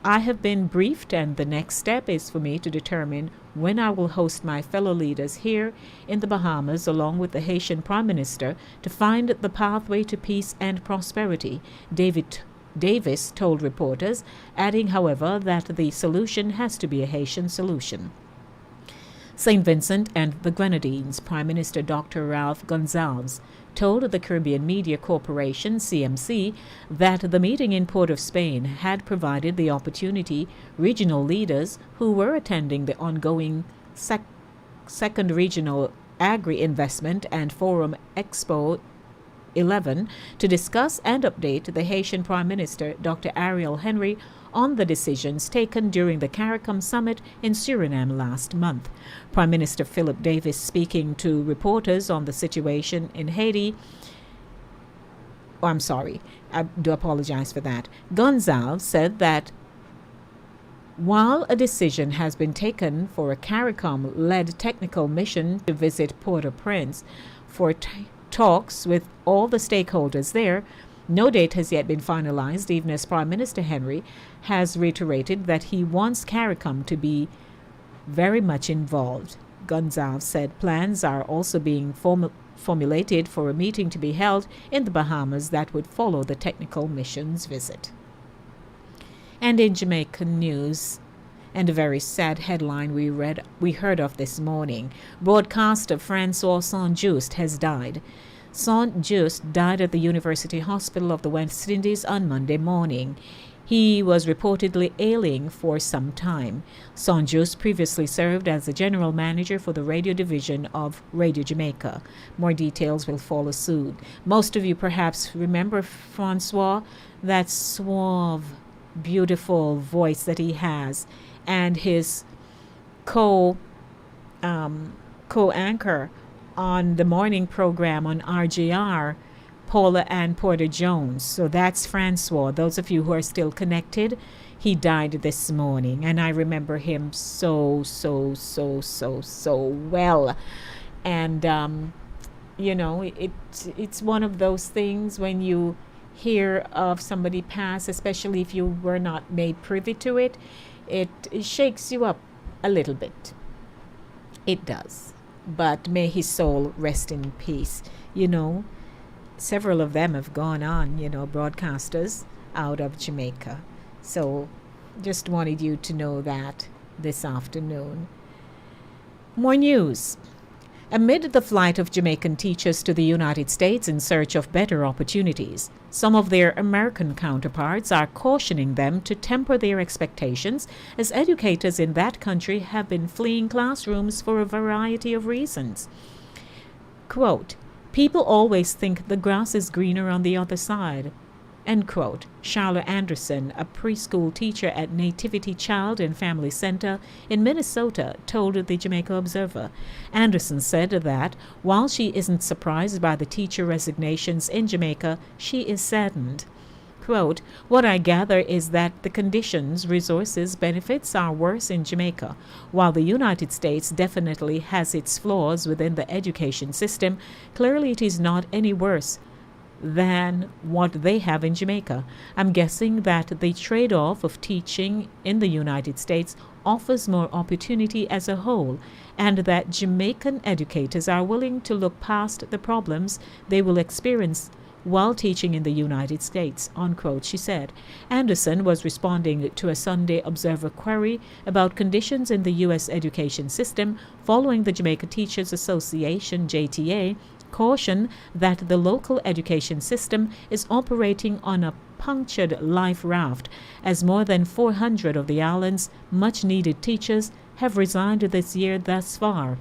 I have been briefed, and the next step is for me to determine when I will host my fellow leaders here in the Bahamas along with the Haitian Prime Minister to find the pathway to peace and prosperity, Davis told reporters, adding, however, that the solution has to be a Haitian solution. St. Vincent and the Grenadines Prime Minister Dr. Ralph Gonsalves told the Caribbean Media Corporation, CMC, that the meeting in Port of Spain had provided the opportunity regional leaders who were attending the ongoing Second Regional Agri-Investment and Forum Expo 11 to discuss and update the Haitian Prime Minister, Dr. Ariel Henry, on the decisions taken during the CARICOM summit in Suriname last month. Prime Minister Philip Davis, speaking to reporters on the situation in Haiti, I do apologize for that. Gonzalez said that while a decision has been taken for a CARICOM-led technical mission to visit Port-au-Prince for talks with all the stakeholders there, no date has yet been finalized, even as Prime Minister Henry has reiterated that he wants CARICOM to be very much involved. Gonzalez said plans are also being formulated for a meeting to be held in the Bahamas that would follow the technical mission's visit. And in Jamaican news, and a very sad headline we heard of this morning, broadcaster Francois Saint-Just has died. Saint-Just died at the University Hospital of the West Indies on Monday morning. He was reportedly ailing for some time. Saint-Just previously served as the general manager for the radio division of Radio Jamaica. More details will follow soon. Most of you perhaps remember Francois, that suave, beautiful voice that he has, and his co-anchor on the morning program on RJR, Paula Ann Porter Jones. So that's Francois. Those of you who are still connected, he died this morning, and I remember him so well. And you know, it's one of those things when you hear of somebody pass, especially if you were not made privy to it, it shakes you up a little bit. It does. But may his soul rest in peace. You know, several of them have gone on, you know, broadcasters out of Jamaica. So just wanted you to know that this afternoon. More news. Amid the flight of Jamaican teachers to the United States in search of better opportunities, some of their American counterparts are cautioning them to temper their expectations, as educators in that country have been fleeing classrooms for a variety of reasons. Quote, "People always think the grass is greener on the other side." End quote. Charlotte Anderson, a preschool teacher at Nativity Child and Family Center in Minnesota, told the Jamaica Observer. Anderson said that while she isn't surprised by the teacher resignations in Jamaica, she is saddened. Quote, "What I gather is that the conditions, resources, benefits are worse in Jamaica. While the United States definitely has its flaws within the education system, clearly it is not any worse than what they have in Jamaica. I'm guessing that the trade-off of teaching in the United States offers more opportunity as a whole, and that Jamaican educators are willing to look past the problems they will experience while teaching in the United States," unquote, she said. Anderson was responding to a Sunday Observer query about conditions in the U.S. education system following the Jamaica Teachers Association, JTA, caution that the local education system is operating on a punctured life raft, as more than 400 of the island's much-needed teachers have resigned this year thus far.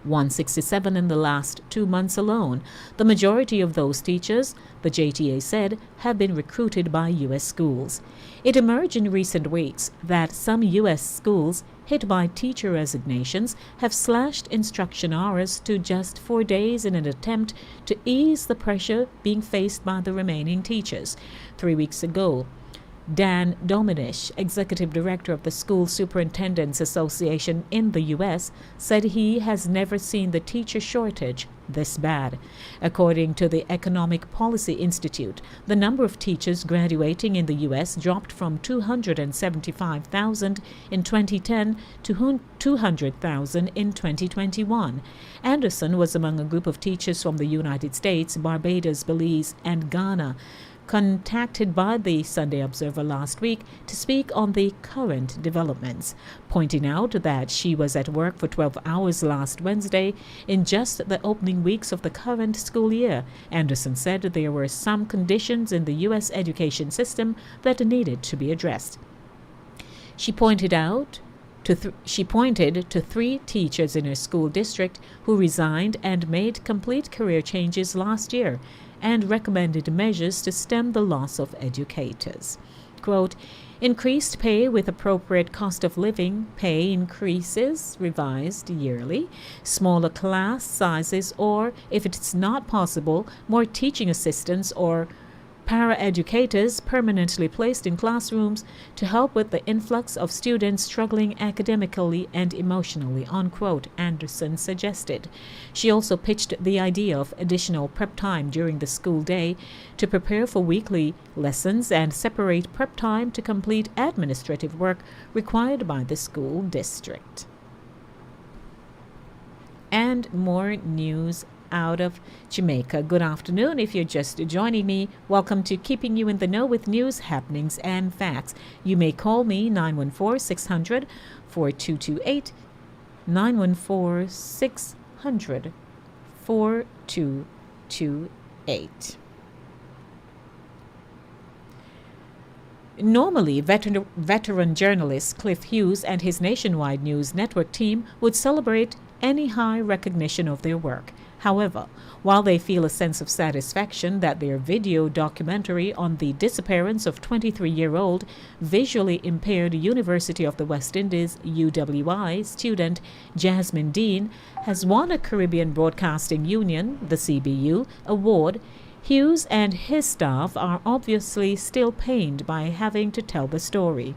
167 in the last 2 months alone. The majority of those teachers, the JTA said, have been recruited by U.S. schools. It emerged in recent weeks that some U.S. schools hit by teacher resignations have slashed instruction hours to just 4 days in an attempt to ease the pressure being faced by the remaining teachers. 3 weeks ago, Dan Dominish, executive director of the School Superintendents Association in the U.S., said he has never seen the teacher shortage this bad. According to the Economic Policy Institute, the number of teachers graduating in the U.S. dropped from 275,000 in 2010 to 200,000 in 2021. Anderson was among a group of teachers from the United States, Barbados, Belize, and Ghana, contacted by the Sunday Observer last week to speak on the current developments, pointing out that she was at work for 12 hours last Wednesday in just the opening weeks of the current school year. Anderson said there were some conditions in the U.S. education system that needed to be addressed. She pointed to 3 teachers in her school district who resigned and made complete career changes last year, and recommended measures to stem the loss of educators. Quote, "Increased pay with appropriate cost of living, pay increases revised yearly, smaller class sizes, or, if it's not possible, more teaching assistants or para-educators permanently placed in classrooms to help with the influx of students struggling academically and emotionally," unquote, Anderson suggested. She also pitched the idea of additional prep time during the school day to prepare for weekly lessons and separate prep time to complete administrative work required by the school district. And more news out of Jamaica. Good afternoon. If you're just joining me, welcome to Keeping You in the Know with news, happenings, and facts. You may call me 914-600-4228, 914-600-4228. Normally, veteran journalist Cliff Hughes and his Nationwide News Network team would celebrate any high recognition of their work. However, while they feel a sense of satisfaction that their video documentary on the disappearance of 23-year-old visually impaired University of the West Indies UWI student Jasmine Dean has won a Caribbean Broadcasting Union, the CBU, award, Hughes and his staff are obviously still pained by having to tell the story.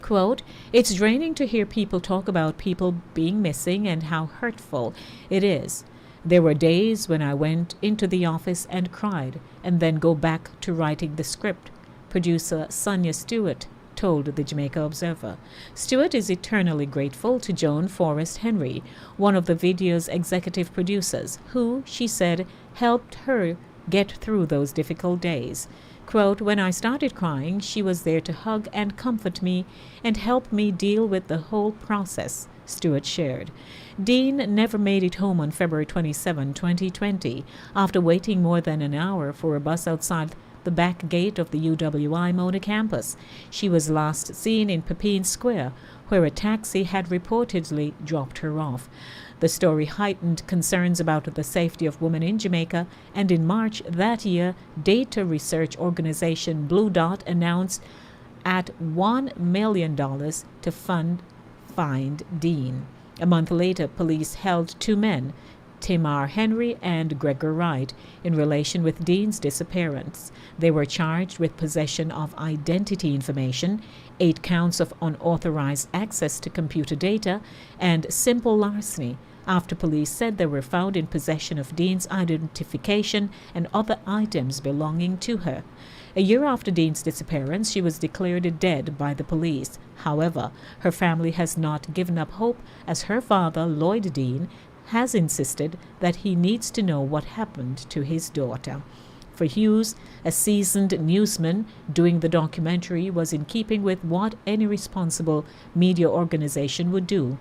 Quote, "It's draining to hear people talk about people being missing and how hurtful it is. There were days when I went into the office and cried, and then go back to writing the script," producer Sonia Stewart told the Jamaica Observer. Stewart is eternally grateful to Joan Forrest Henry, one of the video's executive producers, who, she said, helped her get through those difficult days. Quote, "When I started crying, she was there to hug and comfort me and help me deal with the whole process," Stewart shared. Dean never made it home on February 27, 2020, after waiting more than an hour for a bus outside the back gate of the UWI Mona campus. She was last seen in Pepin Square, where a taxi had reportedly dropped her off. The story heightened concerns about the safety of women in Jamaica, and in March that year, data research organization Blue Dot announced at $1 million to find Dean. A month later, police held two men, Tamar Henry and Gregor Wright, in relation with Dean's disappearance. They were charged with possession of identity information, 8 counts of unauthorized access to computer data, and simple larceny, after police said they were found in possession of Dean's identification and other items belonging to her. A year after Dean's disappearance, she was declared dead by the police. However, her family has not given up hope, as her father, Lloyd Dean, has insisted that he needs to know what happened to his daughter. For Hughes, a seasoned newsman doing the documentary was in keeping with what any responsible media organization would do.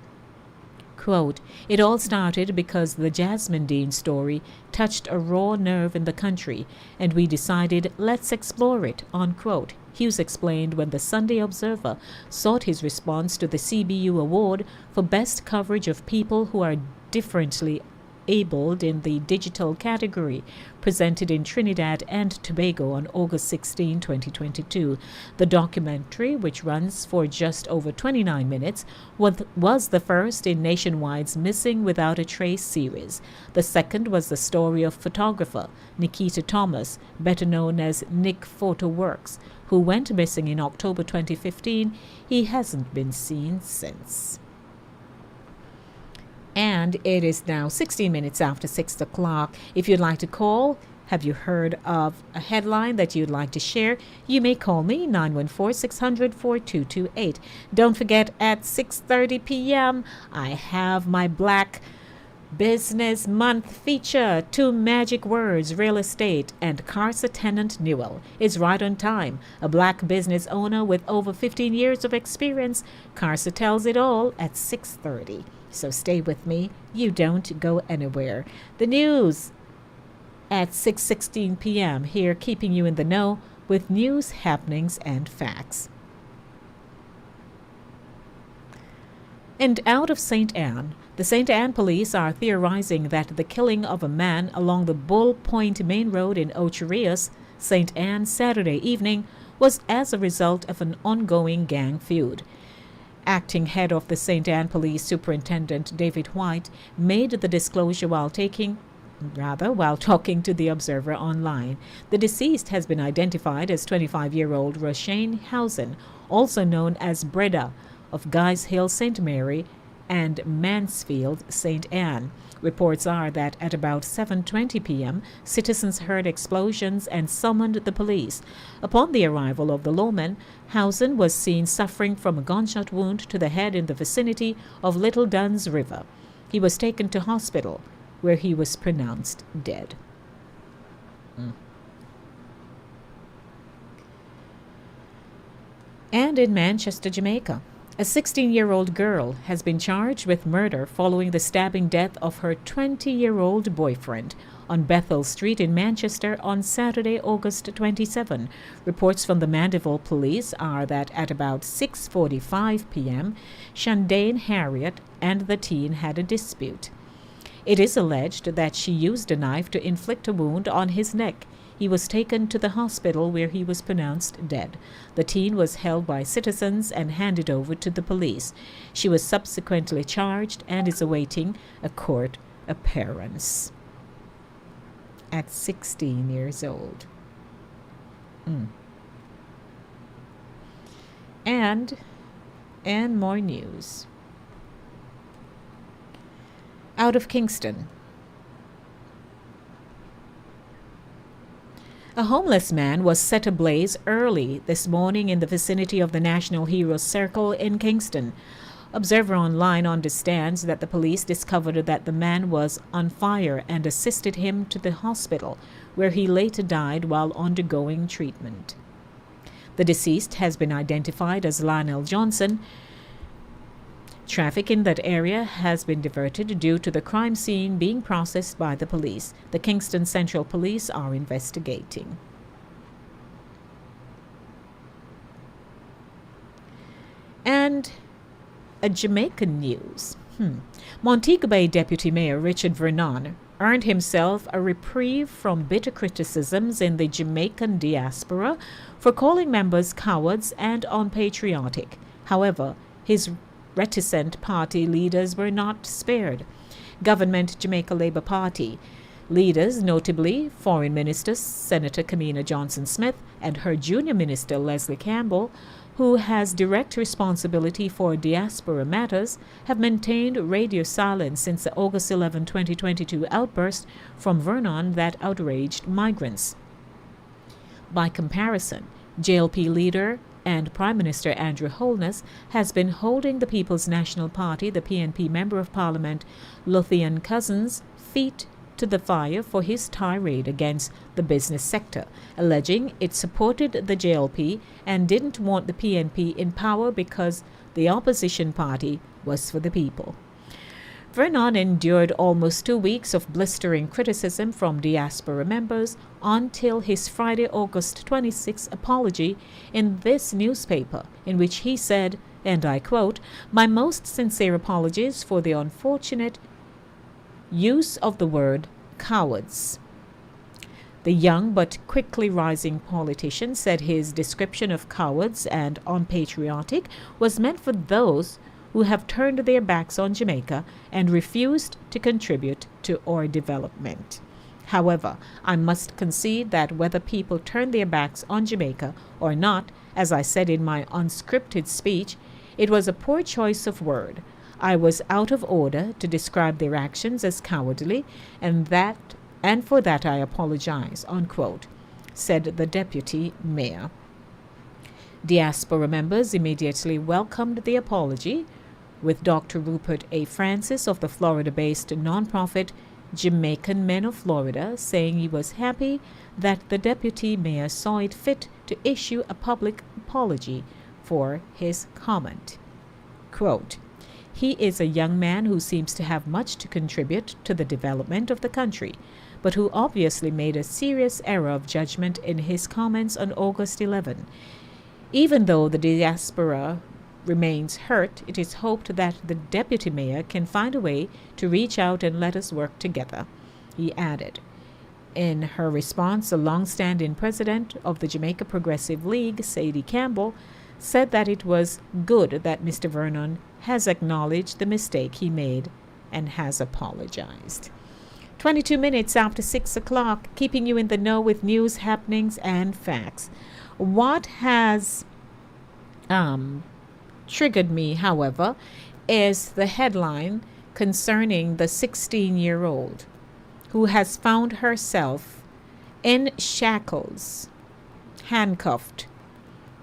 Quote, "It all started because the Jasmine Dean story touched a raw nerve in the country, and we decided let's explore it," unquote. Hughes explained when the Sunday Observer sought his response to the CBU Award for Best Coverage of People Who Are Differently Abled in the digital category, presented in Trinidad and Tobago on August 16, 2022. The documentary, which runs for just over 29 minutes, was the first in Nationwide's Missing Without a Trace series. The second was the story of photographer Nikita Thomas, better known as Nick Photoworks, who went missing in October 2015. He hasn't been seen since. And it is now 16 minutes after 6 o'clock. If you'd like to call, have you heard of a headline that you'd like to share? You may call me, 914-600-4228. Don't forget, at 6:30 p.m., I have my Black Business Month feature, 2 magic words, real estate, and Carsa tenant Newell is right on time. A black business owner with over 15 years of experience. Carsa tells it all at 6:30. So stay with me. You don't go anywhere. The news at 6:16 p.m. here, keeping you in the know with news, happenings, and facts. And out of St. Anne, the St. Anne police are theorizing that the killing of a man along the Bull Point Main Road in Ocho Rios, St. Anne, Saturday evening was as a result of an ongoing gang feud. Acting head of the St. Anne Police Superintendent David White made the disclosure while talking to the Observer online. The deceased has been identified as 25-year-old Roshane Housen, also known as Breda, of Guys Hill St. Mary and Mansfield St. Anne. Reports are that at about 7:20 p.m., citizens heard explosions and summoned the police. Upon the arrival of the lawmen, Housen was seen suffering from a gunshot wound to the head in the vicinity of Little Duns River. He was taken to hospital, where he was pronounced dead. And in Manchester, Jamaica, a 16-year-old girl has been charged with murder following the stabbing death of her 20-year-old boyfriend on Bethel Street in Manchester on Saturday, August 27. Reports from the Mandeville police are that at about 6:45 p.m., Shandane Harriet and the teen had a dispute. It is alleged that she used a knife to inflict a wound on his neck. He was taken to the hospital where he was pronounced dead. The teen was held by citizens and handed over to the police. She was subsequently charged and is awaiting a court appearance. at 16 years old. And more news. Out of Kingston. A homeless man was set ablaze early this morning in the vicinity of the National Heroes Circle in Kingston. Observer Online understands that the police discovered that the man was on fire and assisted him to the hospital, where he later died while undergoing treatment. The deceased has been identified as Lionel Johnson. Traffic in that area has been diverted due to the crime scene being processed by the police. The Kingston Central Police are investigating. And a Jamaican news. Montego Bay Deputy Mayor Richard Vernon earned himself a reprieve from bitter criticisms in the Jamaican diaspora for calling members cowards and unpatriotic. However, his reticent party leaders were not spared. Government Jamaica Labour Party leaders, notably Foreign Minister Senator Kamina Johnson-Smith and her junior minister Leslie Campbell, who has direct responsibility for diaspora matters, have maintained radio silence since the August 11, 2022 outburst from Vernon that outraged migrants. By comparison, JLP leader and Prime Minister Andrew Holness has been holding the People's National Party, the PNP Member of Parliament Lothian Cousins, feet to the fire for his tirade against the business sector, alleging it supported the JLP and didn't want the PNP in power because the opposition party was for the people. Vernon endured almost 2 weeks of blistering criticism from diaspora members until his Friday, August 26 apology in this newspaper, in which he said, and I quote, "My most sincere apologies for the unfortunate use of the word cowards." The young but quickly rising politician said his description of cowards and unpatriotic was meant for those who have turned their backs on Jamaica and refused to contribute to our development. However, I must concede that whether people turn their backs on Jamaica or not, as I said in my unscripted speech, it was a poor choice of word. I was out of order to describe their actions as cowardly, and for that I apologize, unquote, said the deputy mayor. Diaspora members immediately welcomed the apology, with Dr. Rupert A. Francis of the Florida-based nonprofit Jamaican Men of Florida saying he was happy that the deputy mayor saw it fit to issue a public apology for his comment. Quote, "He is a young man who seems to have much to contribute to the development of the country, but who obviously made a serious error of judgment in his comments on August 11. Even though the diaspora remains hurt, it is hoped that the deputy mayor can find a way to reach out and let us work together," he added. In her response, the long-standing president of the Jamaica Progressive League, Sadie Campbell, said that it was good that Mr. Vernon has acknowledged the mistake he made and has apologized. 22 minutes after 6 o'clock, keeping you in the know with news, happenings, and facts. What has triggered me, however, is the headline concerning the 16-year-old who has found herself in shackles, handcuffed,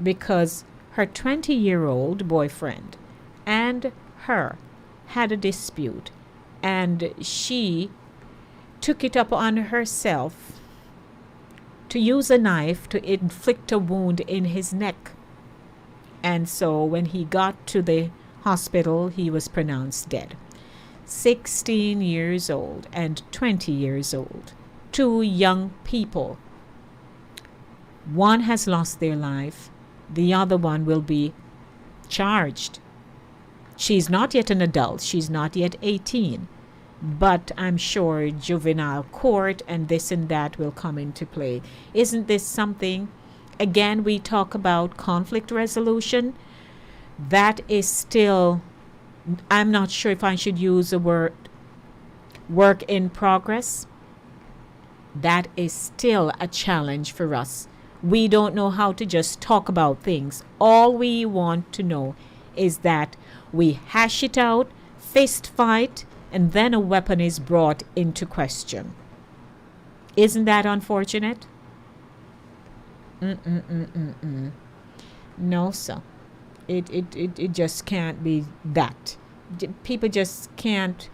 because her 20-year-old boyfriend and her had a dispute, and she took it up on herself to use a knife to inflict a wound in his neck. And so when he got to the hospital, he was pronounced dead. 16 years old and 20 years old. Two young people. One has lost their life. The other one will be charged. She's not yet an adult. She's not yet 18. But I'm sure juvenile court and this and that will come into play. Isn't this something? Again, we talk about conflict resolution. That is still, I'm not sure if I should use the word work in progress. that is still a challenge for us. We don't know how to just talk about things. All we want to know is that we hash it out, fist fight, and then a weapon is brought into question. Isn't that unfortunate? No, sir. It just can't be that. People just can't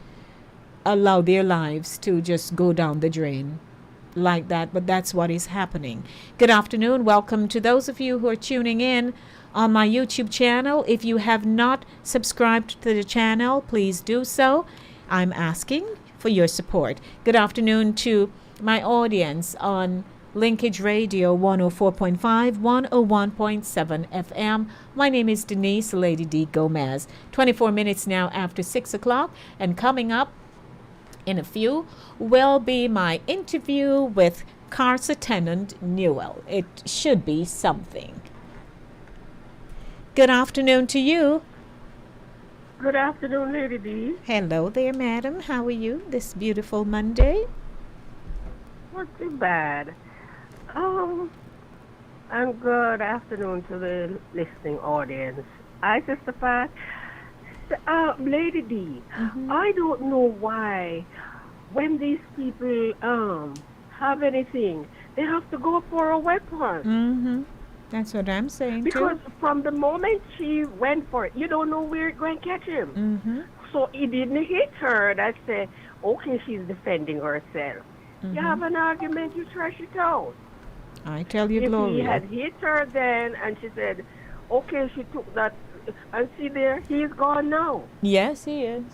allow their lives to just go down the drain like that, but that's what is happening. Good afternoon. Welcome to those of you who are tuning in on my YouTube channel. If you have not subscribed to the channel, please do so. I'm asking for your support. Good afternoon to my audience on Linkage Radio 104.5, 101.7 FM. My name is Denise, Lady D. Gomez. 24 minutes now after 6 o'clock, and coming up in a few will be my interview with Car Tenant Newell. It should be something. Good afternoon to you. Good afternoon, Lady D. Hello there, madam. How are you this beautiful Monday? Not too bad. And good afternoon to the listening audience. I testify. Lady D, I don't know why when these people have anything, they have to go for a weapon. That's what I'm saying because too. From the moment she went for it, you don't know where it's going to catch him. So it didn't hit her. That said, okay, she's defending herself. You have an argument, you trash it out. I tell you, if Gloria. He had hit her then, and she said, okay, she took that, and see there, he's gone now. Yes, he is.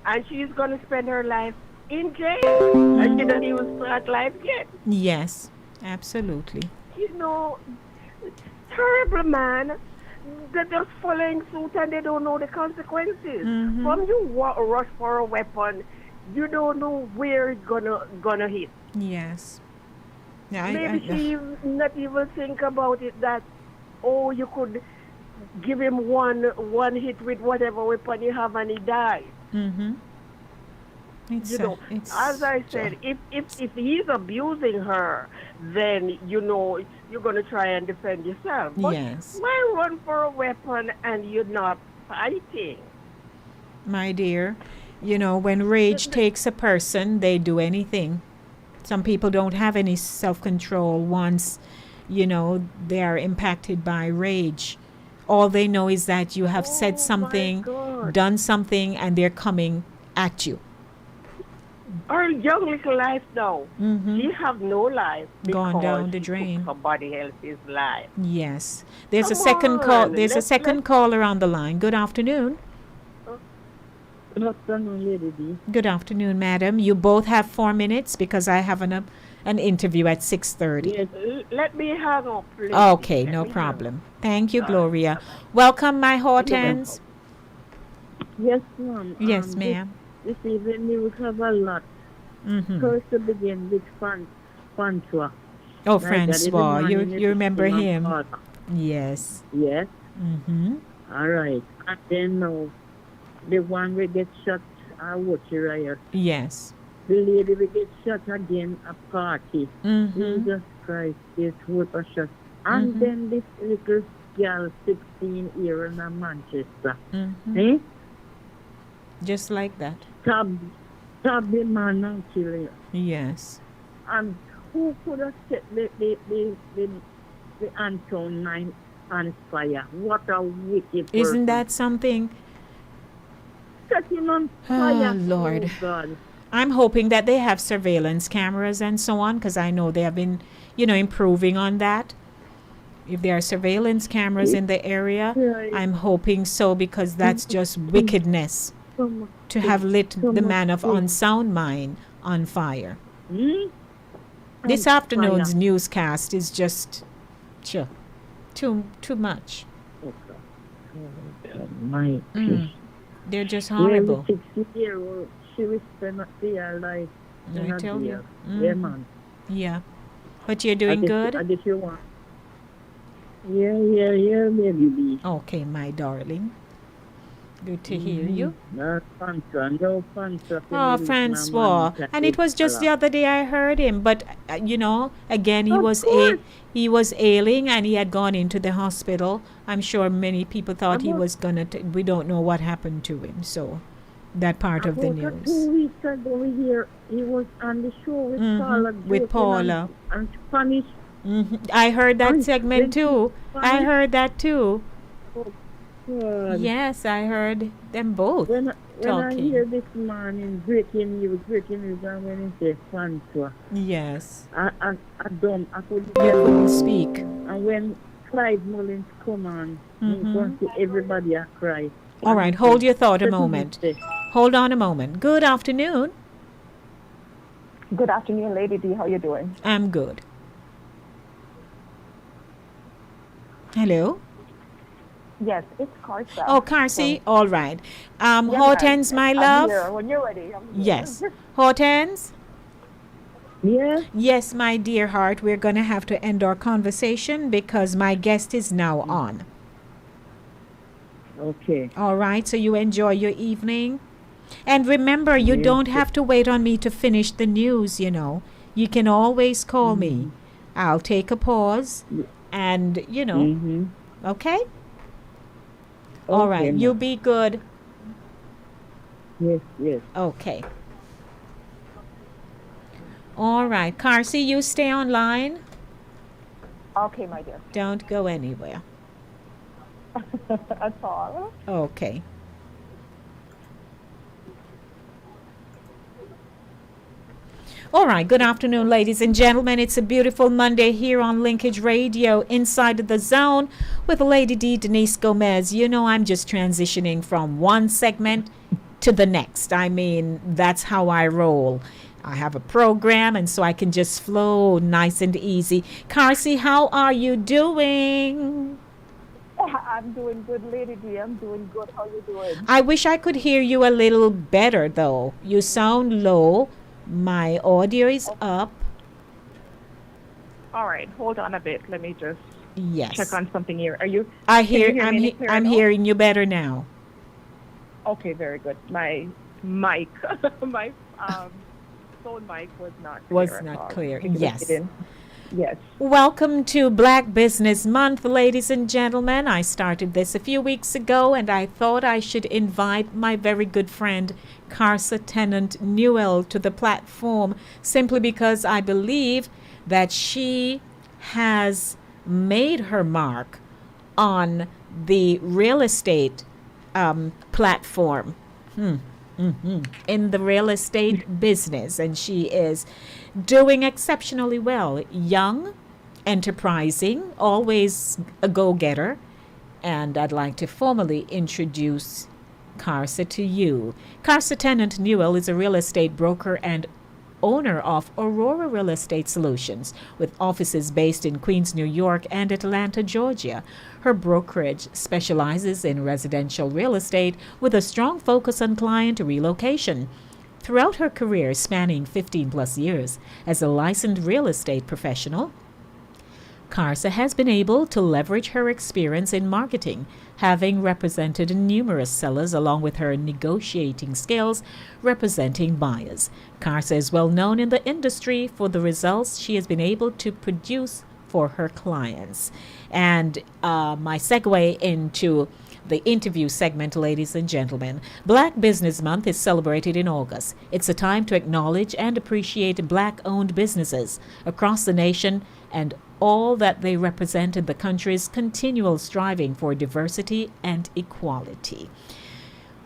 And she's going to spend her life in jail. And she doesn't even start life yet. Yes, absolutely. You know, terrible man. They're just following suit and they don't know the consequences. From you rush for a weapon, you don't know where it's gonna hit. Yes. Yeah, Maybe she not even think about it that, oh, you could give him one hit with whatever weapon you have and he dies. As I said, if he's abusing her, then you're going to try and defend yourself. But yes. Why run for a weapon and you're not fighting? My dear, when rage takes a person, they do anything. Some people don't have any self-control once, they are impacted by rage. All they know is that you have said something, done something, and they're coming at you. Her young little life now, she have no life. Gone down the drain. Somebody else's life. Yes. There's a second call. There's a second caller on the line. Good afternoon. Good afternoon, Lady D. Good afternoon, madam. You both have 4 minutes because I have an interview at 6:30. Yes. Let me hang up, please. Okay, no problem. Thank you, Gloria. Welcome, my Hortense. Yes, ma'am. Yes, ma'am. This evening we would have a lot. First to begin with Francois. Oh, Francois. You remember him? Yes. Yes. All right. And then now, the one we get shot at Water Riot. Yes. The lady we get shot again at party. Jesus Christ, this whole shot. And then this little girl, 16 years in Manchester. Eh? Just like that. Stab the man and kill him. Yes. And who could have set the Anton 9 on fire? What a wicked person. Isn't that something? Set him on fire. Oh, Lord. Oh, God. I'm hoping that they have surveillance cameras and so on, because I know they have been, improving on that. If there are surveillance cameras in the area, I'm hoping so, because that's just wickedness to have lit the man of unsound mind on fire. This afternoon's newscast is just too much. They're just horrible. 60-year-old, she will spend her life. I tell you. Yeah, man. Yeah. But you're doing good? I guess you want. Yeah, baby. Okay, my darling. Good to hear you. No, Francois. No, Francois. Oh, Francois. And it was just the other day I heard him, but again he was ailing and he had gone into the hospital. I'm sure many people thought he was gonna. We don't know what happened to him. So that part of the news. 2 weeks ago, we hear he was on the show with Paula. With Paula. And Spanish. I heard that segment too. I heard that too. God. Yes, I heard them both when I talking. hear this morning breaking news, and when he say Francois. Yes. I don't. I couldn't. You couldn't speak. And when Clyde Mullins come on, he going to everybody I cry. All right, hold your thought a moment. Hold on a moment. Good afternoon. Good afternoon, Lady D. How you doing? I'm good. Hello? Yes, it's Carsa. Oh, Carsi. All right. Hortense, my love. I'm here. When you're ready, I'm here. Yes. Hortense? Yeah? Yes, my dear heart. We're going to have to end our conversation because my guest is now on. Okay. All right. So you enjoy your evening. And remember, you don't have to wait on me to finish the news, You can always call me. I'll take a pause and, okay? All right. You be good. Yes. Okay. All right. Carsi, you stay online. Okay, my dear. Don't go anywhere. That's all. Okay. All right, good afternoon, ladies and gentlemen. It's a beautiful Monday here on Linkage Radio, Inside the Zone, with Lady D, Denise Gomez. I'm just transitioning from one segment to the next. I mean, that's how I roll. I have a program, and so I can just flow nice and easy. Carsi, how are you doing? I'm doing good, Lady D. I'm doing good. How you doing? I wish I could hear you a little better, though. You sound low. My audio is up. All right, hold on a bit. Let me just check on something here. Are you? I'm hearing you better now. Okay, very good. My mic, my phone mic was not clear. Yes. Yes. Welcome to Black Business Month, ladies and gentlemen. I started this a few weeks ago, and I thought I should invite my very good friend, Carsa Tennant Newell, to the platform simply because I believe that she has made her mark on the real estate platform. In the real estate business, and she is doing exceptionally well. Young, enterprising, always a go-getter, and I'd like to formally introduce Carsa to you. Carsa Tennant Newell is a real estate broker and owner of Aurora Real Estate Solutions, with offices based in Queens, New York, and Atlanta, Georgia. Her brokerage specializes in residential real estate with a strong focus on client relocation. Throughout her career, spanning 15 plus years as a licensed real estate professional, Carsa has been able to leverage her experience in marketing, having represented numerous sellers along with her negotiating skills representing buyers. Carsa is well known in the industry for the results she has been able to produce for her clients. And my segue into the interview segment, ladies and gentlemen. Black Business Month is celebrated in August. It's a time to acknowledge and appreciate Black-owned businesses across the nation and all that they represent in the country's continual striving for diversity and equality.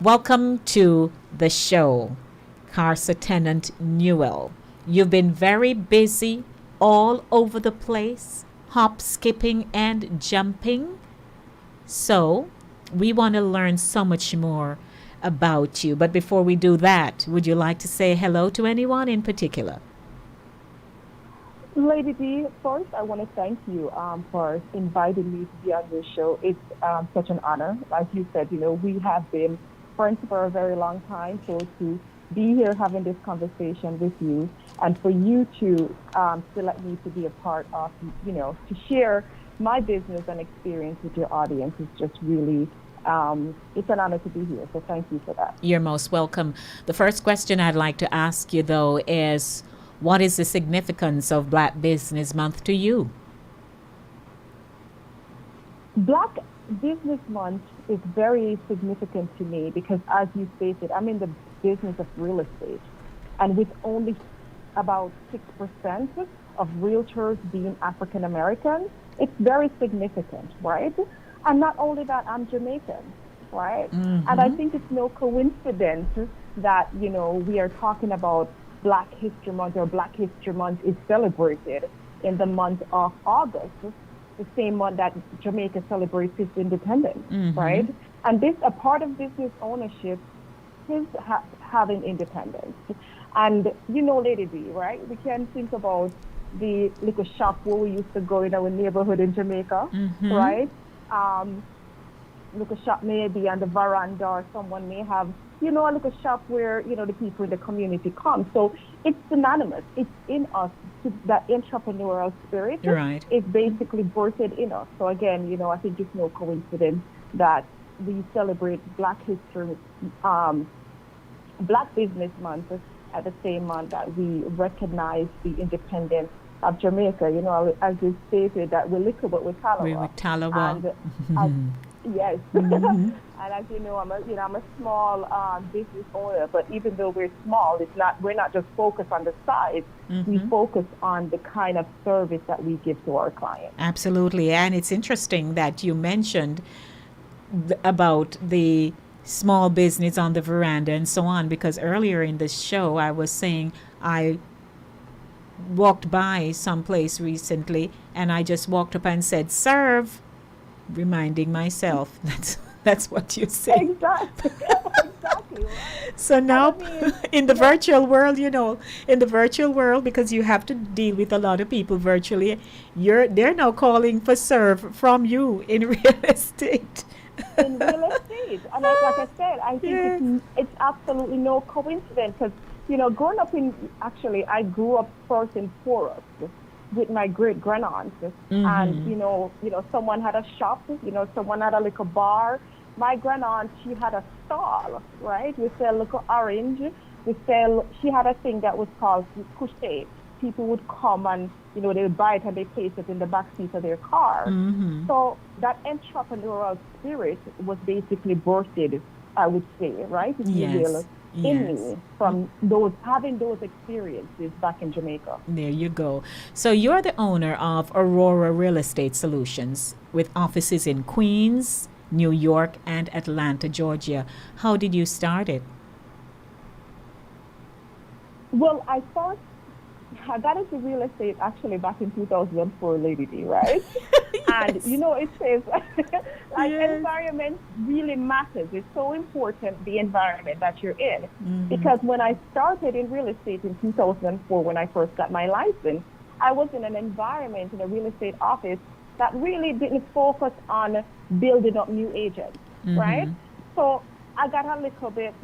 Welcome to the show, Carsa Tennant Newell. You've been very busy all over the place, hop, skipping, and jumping. So we want to learn so much more about you. But before we do that, would you like to say hello to anyone in particular? Lady D, first I want to thank you for inviting me to be on your show. It's such an honor. Like you said, we have been friends for a very long time. So to be here having this conversation with you and for you to select me to be a part of, to share my business and experience with your audience is just really it's an honor to be here. So thank you for that. You're most welcome. The first question I'd like to ask you, though, is what is the significance of Black Business Month to you? Black Business Month is very significant to me because, as you stated, I'm in the business of real estate. And with only about 6% of realtors being African American, it's very significant, right? And not only that, I'm Jamaican, right? Mm-hmm. And I think it's no coincidence that, you know, we are talking about Black History Month, or Black History Month is celebrated in the month of August, the same month that Jamaica celebrates its independence, Mhm. right? And this, a part of business ownership is having independence. And you know, Lady D, right? We can think about the little shop where we used to go in our neighborhood in Jamaica, Mhm. right? Little shop may be on the veranda, or someone may have, you know, a little shop where, you know, the people in the community come. So it's synonymous. It's in us. That entrepreneurial spirit Right. is basically birthed in us. So again, you know, I think it's no coincidence that we celebrate Black History, Black Business Month at the same month that we recognize the independence of Jamaica. You know, as you stated, that we're little but we're Talawa. We're Talawa. And yes. Mhm. And as you know, I'm a small business owner. But even though we're small, we're not just focused on the size. We Mhm. focus on the kind of service that we give to our clients. Absolutely. And it's interesting that you mentioned about the small business on the veranda and so on, because earlier in the show I was saying I walked by someplace recently and I just walked up and said, "Serve," reminding myself that's what you say. Exactly. Exactly. Right. So now, And I mean, in the virtual world, you know, in the virtual world, because you have to deal with a lot of people virtually, they're now calling for serve from you in real estate. in real estate. And like I said, I think it's absolutely no coincidence because, you know, growing up I grew up first in Forest with my great grandaunt, and you know, someone had a shop, you know, someone had a little bar. My grandaunt, she had a stall, right? We sell little orange. She had a thing that was called couche. People would come and, you know, they would buy it and they place it in the back seat of their car. Mhm. So that entrepreneurial spirit was basically birthed, I would say, right? If you will, in me from having those experiences back in Jamaica. There you go. So you're the owner of Aurora Real Estate Solutions with offices in Queens, New York, and Atlanta, Georgia. How did you start it? Well, I got into real estate actually back in 2004, Lady D, right? And you know, it says environment really matters. It's so important, the environment that you're in. Because when I started in real estate in 2004, when I first got my license, I was in an environment in a real estate office that really didn't focus on building up new agents, right? So I got a little bit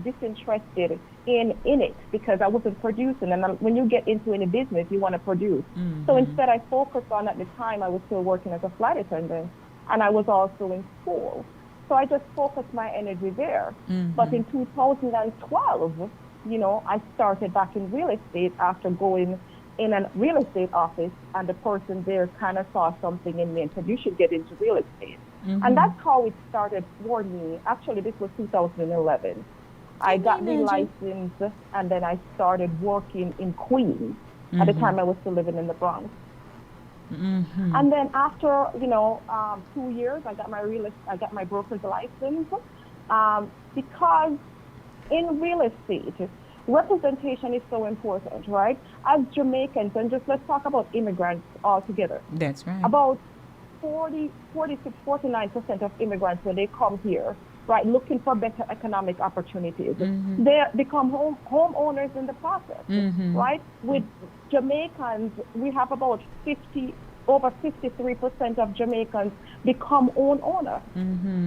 disinterested in it because I wasn't producing. And when you get into any business, you want to produce. So instead, I focused on, at the time, I was still working as a flight attendant, and I was also in school. So I just focused my energy there. But in 2012, you know, I started back in real estate after going in a real estate office, and the person there kind of saw something in me and said, "You should get into real estate." And that's how it started for me. Actually, this was 2011. I got relicensed, and then I started working in Queens. At the time, I was still living in the Bronx. And then after, you know, 2 years, I got my broker's license because in real estate, representation is so important, right? As Jamaicans, and just let's talk about immigrants altogether. That's right. About 49% of immigrants, when they come here, right, looking for better economic opportunities, they become homeowners in the process, right? With Jamaicans, we have about over 53% of Jamaicans become own owner.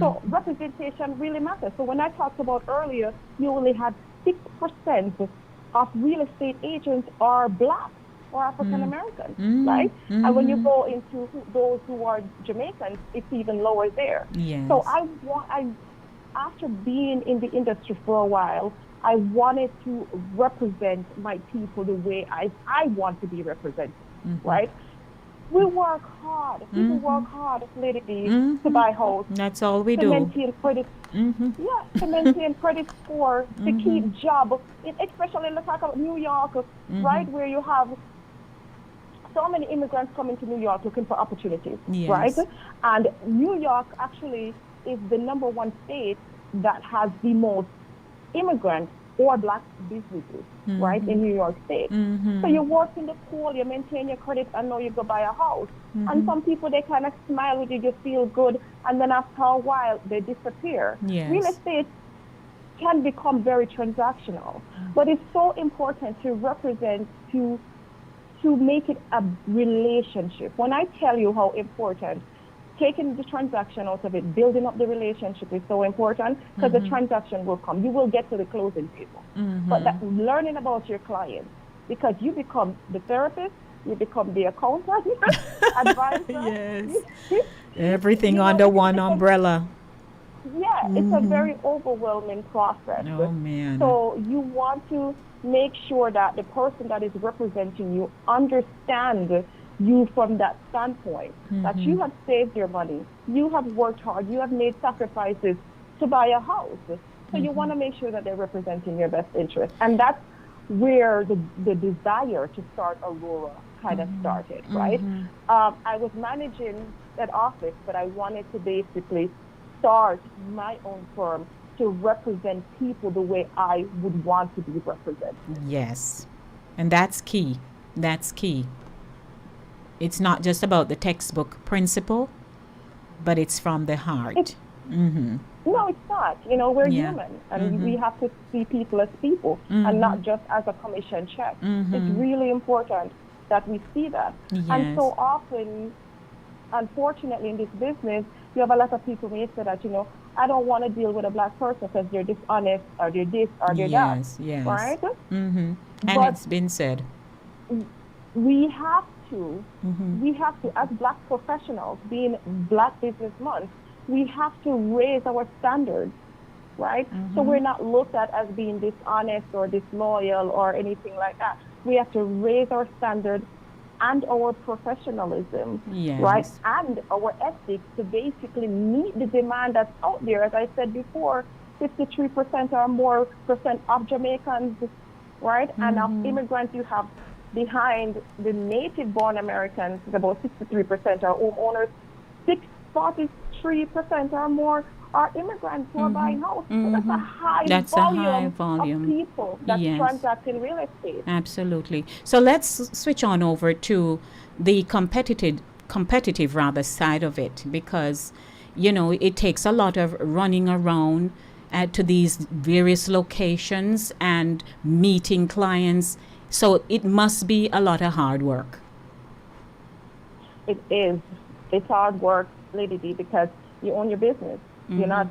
So representation really matters. So when I talked about earlier, you only had 6% of real estate agents are Black. or African Americans, right? And when you go into those who are Jamaicans, it's even lower there. Yes. So after being in the industry for a while, I wanted to represent my people the way I want to be represented, right? We work hard. People work hard, Lady D, to buy house. That's all we to do. Maintain credit, to maintain credit score, to keep job, especially let's talk about New York, right, where you have so many immigrants coming to New York looking for opportunities, right? And New York actually is the number one state that has the most immigrants or black businesses, right, in New York State. So you work in the pool, you maintain your credit, and now you go buy a house. And some people, they kind of smile with you, you feel good, and then after a while, they disappear. Yes. Real estate can become very transactional, but it's so important to represent, to make it a relationship. When I tell you how important taking the transaction out of it, building up the relationship is so important, because the transaction will come. You will get to the closing table. But learning about your client, because you become the therapist, you become the accountant, advisor. Yes. Everything under one umbrella. Yeah, it's a very overwhelming process. Oh, man. So you want to make sure that the person that is representing you understands you from that standpoint, that you have saved your money, you have worked hard, you have made sacrifices to buy a house. So you want to make sure that they're representing your best interest. And that's where the desire to start Aurora kind of started, right? I was managing that office, but I wanted to basically start my own firm to represent people the way I would want to be represented. Yes. And that's key. That's key. It's not just about the textbook principle, but it's from the heart. No, it's not. You know, we're human, and we have to see people as people and not just as a commission check. It's really important that we see that. And so often, unfortunately, in this business, you have a lot of people may say that, you know, I don't want to deal with a black person because they're dishonest or they're this or they're that. Yes. Right? And But it's been said. We have to, as black professionals, being Black Business Month, we have to raise our standards, right? So we're not looked at as being dishonest or disloyal or anything like that. We have to raise our standards and our professionalism, right? And our ethics to basically meet the demand that's out there. As I said before, 53% or more percent of Jamaicans, right? And of immigrants you have behind the native-born Americans, about 63% are homeowners, 43% or more are immigrants who are buying houses. So that's a high volume of people that transact in real estate. Absolutely. So let's switch on over to the competitive side of it, because, you know, it takes a lot of running around to these various locations and meeting clients. So it must be a lot of hard work. It is. It's hard work, Lady D, because you own your business. You're not,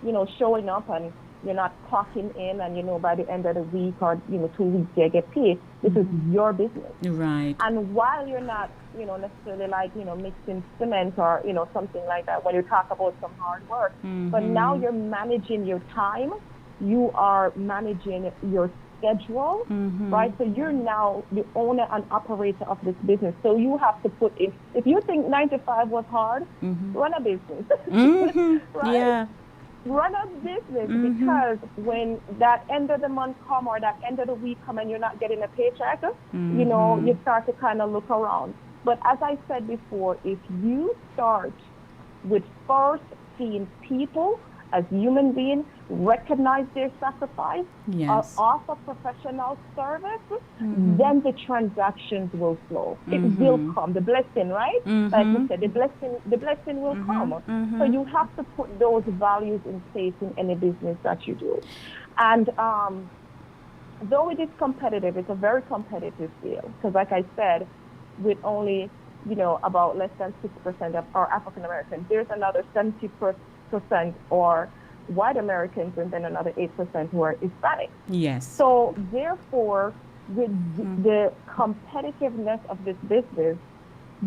you know, showing up and you're not clocking in and, you know, by the end of the week or, you know, 2 weeks you get paid. This is your business. Right. And while you're not, you know, necessarily like, you know, mixing cement or, you know, something like that, when you talk about some hard work, but now you're managing your time, you are managing your schedule, right? So you're now the owner and operator of this business. So you have to put in, if you think 9 to 5 was hard, run a business. Right? Yeah. Run a business, because when that end of the month come or that end of the week come and you're not getting a paycheck, you know, you start to kind of look around. But as I said before, if you start with first seeing people as human beings, recognize their sacrifice, offer professional service, then the transactions will flow. It will come. The blessing, right? Like you said, the blessing will come. So you have to put those values in place in any business that you do. And though it is competitive, it's a very competitive field. Because like I said, with only, you know, about less than 6% of our African Americans, there's another 70% or white Americans, and then another 8% who are Hispanic. Yes. So therefore, with the competitiveness of this business,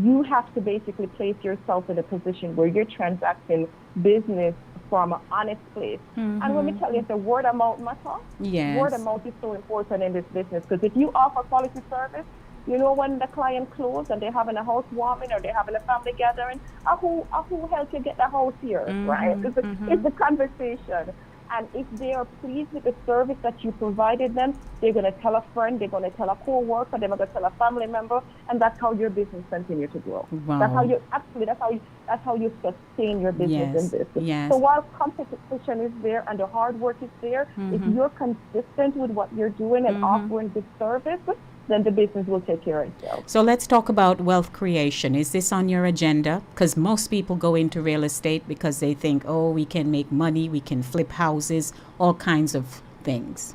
you have to basically place yourself in a position where you're transacting business from an honest place. And let me tell you, the word of mouth matter. Yes. Word of mouth is so important in this business, because if you offer quality service, you know, when the client closes and they're having a housewarming or they're having a family gathering, who helped you get the house here, right? It's a conversation. And if they are pleased with the service that you provided them, they're going to tell a friend, they're going to tell a co-worker, they're going to tell a family member, and that's how your business continues to grow. Wow. That's how you sustain your business in this. Yes. So while competition is there and the hard work is there, if you're consistent with what you're doing and offering good service, then the business will take care of itself. So let's talk about wealth creation. Is this on your agenda? Because most people go into real estate because they think, oh, we can make money, we can flip houses, all kinds of things.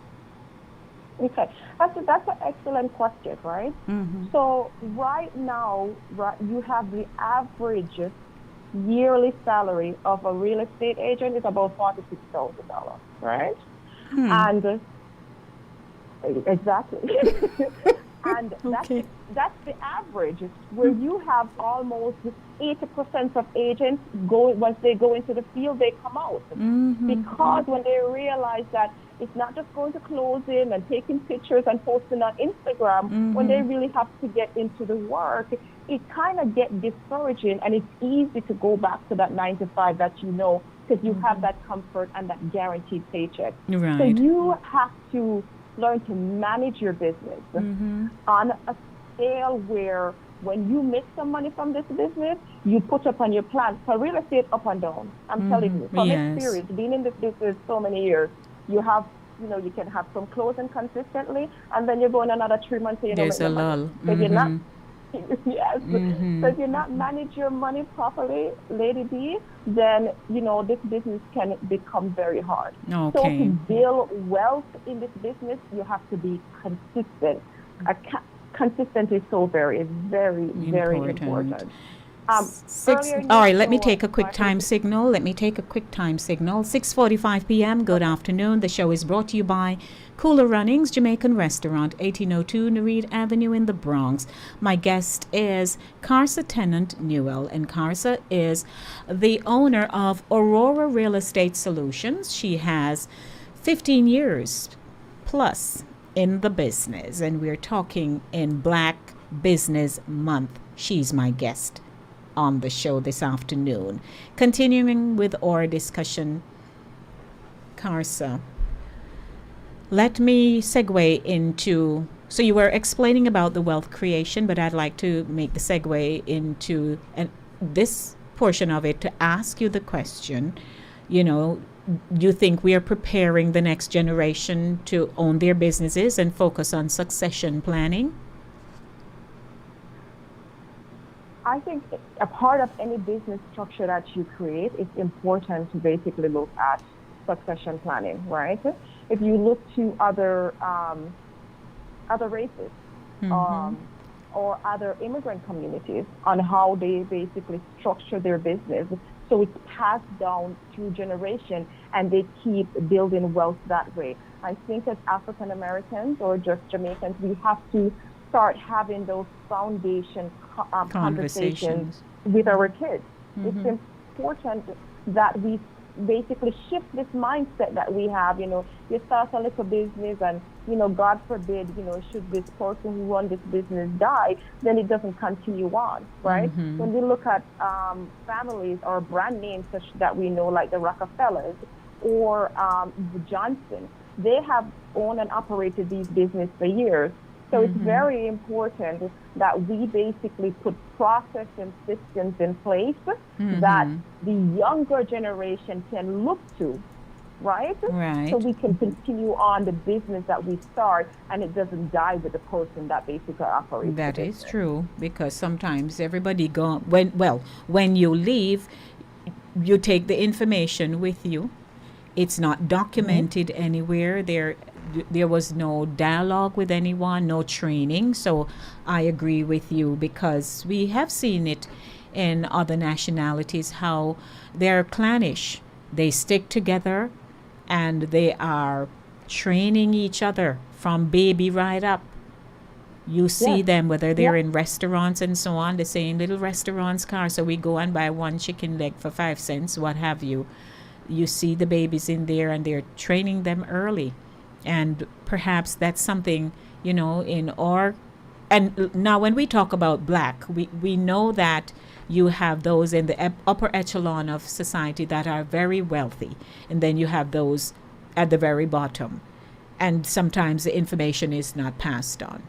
Okay, that's an excellent question, right? So right now, you have the average yearly salary of a real estate agent is about $46,000, right? And exactly. And that's the average, where you have almost 80% of agents once they go into the field, they come out. Because when they realize that it's not just going to closing and taking pictures and posting on Instagram, when they really have to get into the work, it kind of gets discouraging, and it's easy to go back to that 9 to 5 that you know, because you have that comfort and that guaranteed paycheck. Right. So you have to learn to manage your business on a scale where when you make some money from this business, you put up on your plan. For real estate, up and down. I'm telling you, from experience, being in this business so many years, you have, you can have some closing consistently, and then you're going another 3 months. So there's a lull. So you're not, so if you're not manage your money properly, Lady D, then this business can become very hard. So to build wealth in this business, you have to be consistent. Consistent is so very, very, very important. All right, let me take a quick time signal. 6:45 p.m. Good afternoon. The show is brought to you by Cooler Runnings Jamaican Restaurant, 1802 Nereid Avenue in the Bronx. My guest is Karsa Tennant Newell, and Karsa is the owner of Aurora Real Estate Solutions. She has 15 years plus in the business, and we're talking in Black Business Month. She's my guest on the show this afternoon. Continuing with our discussion, Karsa, let me segue into, so you were explaining about the wealth creation, but I'd like to make the segue into this portion of it to ask you the question, you think we are preparing the next generation to own their businesses and focus on succession planning? I think a part of any business structure that you create, it's important to basically look at succession planning, right? If you look to other races or other immigrant communities on how they basically structure their business, so it's passed down through generation, and they keep building wealth that way. I think as African Americans or just Jamaicans, we have to start having those foundation conversations with our kids. It's important that we basically shift this mindset that we have. You start a little business and, God forbid, should this person who run this business die, then it doesn't continue on, right? When we look at families or brand names such that we know, like the Rockefellers or the Johnson, they have owned and operated these businesses for years. So it's very important that we basically put process and systems in place that the younger generation can look to, right? So we can continue on the business that we start, and it doesn't die with the person that basically operates. That is true, because sometimes everybody when you leave, you take the information with you. It's not documented anywhere. There was no dialogue with anyone, no training. So I agree with you, because we have seen it in other nationalities how they're clannish. They stick together and they are training each other from baby right up You see Yes. them, whether they're Yep. in restaurants and so on, the same little restaurants car. So we go and buy one chicken leg for 5 cents, what have you. You see the babies in there and they're training them early. And perhaps that's something, in our. And now when we talk about black, we know that you have those in the upper echelon of society that are very wealthy. And then you have those at the very bottom. And sometimes the information is not passed on.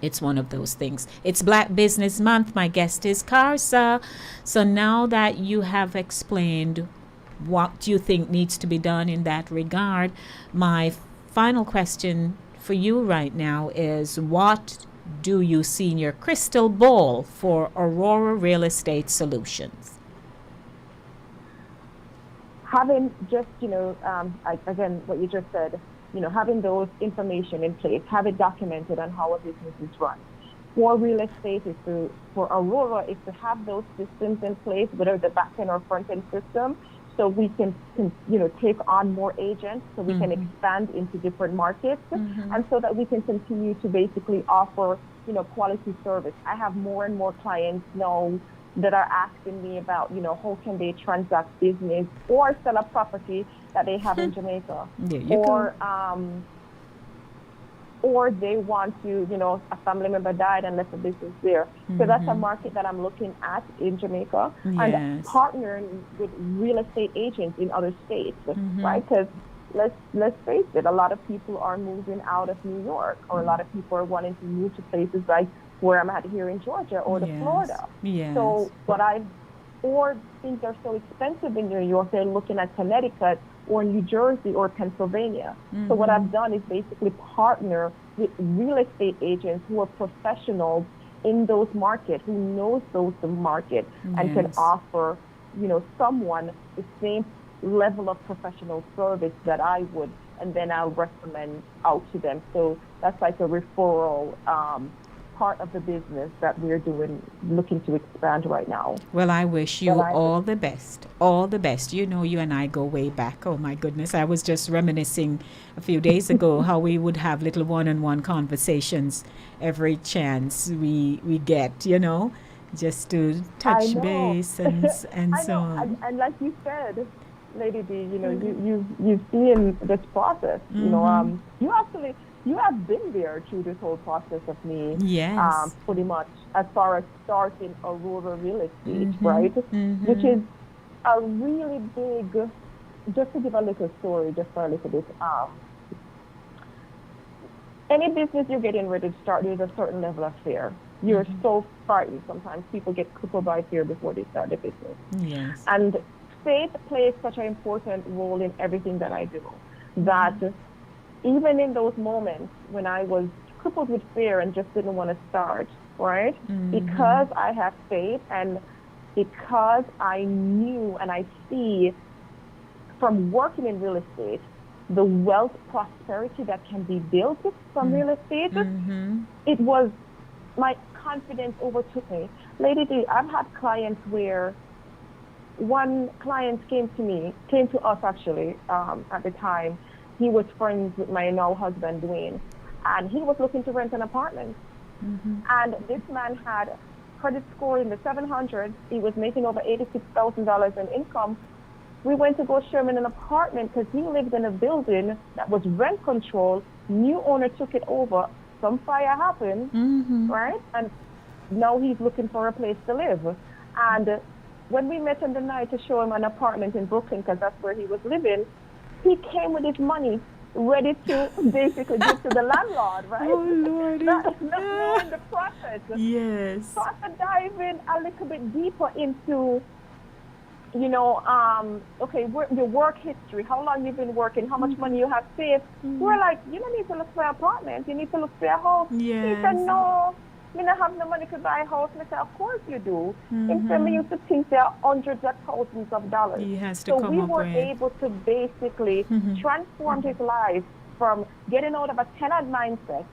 It's one of those things. It's Black Business Month. My guest is Karsa. So now that you have explained what you think needs to be done in that regard, my final question for you right now is, what do you see in your crystal ball for Aurora Real Estate Solutions? Having just, again, what you just said, having those information in place, have it documented on how a business is run. For real estate, for Aurora, is to have those systems in place, whether the back end or front end system, so we can take on more agents, so we can expand into different markets, and so that we can continue to basically offer, quality service. I have more and more clients now that are asking me about, how can they transact business or sell a property that they have in Jamaica, or they want to, a family member died and left a business there. So that's a market that I'm looking at in Jamaica, and partnering with real estate agents in other states, right? Because let's face it, a lot of people are moving out of New York, or a lot of people are wanting to move to places like where I'm at here in Georgia or to Florida. So or things are so expensive in New York, they're looking at Connecticut or New Jersey or Pennsylvania. So what I've done is basically partner with real estate agents who are professionals in those markets, who knows those markets and can offer, someone the same level of professional service that I would, and then I'll recommend out to them. So that's like a referral part of the business that we're looking to expand right now. Well, I wish you all the best. All the best. You and I go way back. Oh, my goodness. I was just reminiscing a few days ago how we would have little one-on-one conversations every chance we get, just to touch base and so on. And like you said, Lady D, you've seen this process. You have been there through this whole process of me, pretty much, as far as starting Aurora Real Estate, right? Which is a really big, just to give a little story, just for a little bit, any business you're getting ready to start, there's a certain level of fear. You're so frightened. Sometimes people get crippled by fear before they start their business. Yes. And faith plays such an important role in everything that I do, that even in those moments when I was crippled with fear and just didn't want to start, right? Because I have faith and because I knew and I see from working in real estate, the wealth prosperity that can be built from real estate, it was, my confidence overtook me. Lady D, I've had clients where one client came to us actually, at the time. He was friends with my now husband, Dwayne, and he was looking to rent an apartment. And this man had credit score in the 700s. He was making over $86,000 in income. We went to go show him in an apartment because he lived in a building that was rent controlled. New owner took it over. Some fire happened, right? And now he's looking for a place to live. And when we met him the night to show him an apartment in Brooklyn, because that's where he was living, he came with his money ready to basically give to the landlord, right? Oh, Lordy. Not knowing the process. Yes. So I could dive in a little bit deeper into, okay, your work history, how long you've been working, how much money you have saved. We're like, you don't need to look for an apartment, you need to look for a house. Yes. He said, no, me not have no money to buy a house. I said, of course you do. Instead, me used to think there are hundreds of thousands of dollars. He has to so come we up were with. able to basically transform his life from getting out of a tenant mindset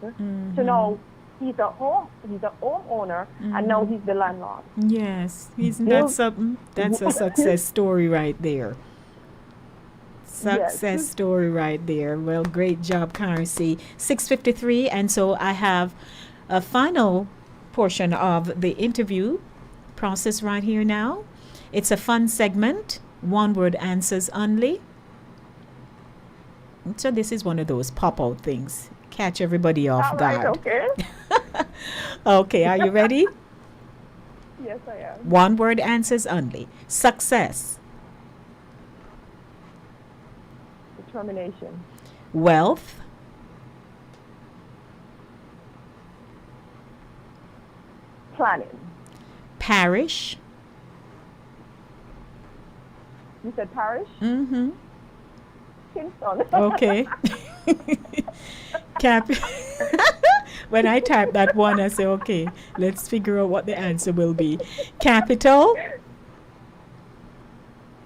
to now he's a homeowner, and now he's the landlord. Yes, isn't that something? That's a success story right there. Success story right there. Well, great job, Currency. 6:53, and so I have a final portion of the interview process right here now. It's a fun segment, one word answers only. So this is one of those pop-out things. Catch everybody off guard. Okay. Okay, are you ready? Yes, I am. One word answers only. Success. Determination. Wealth. Planning. Parish. You said parish? Mm-hmm. Kingston. Okay. When I type that one, I say, okay, let's figure out what the answer will be. Capital.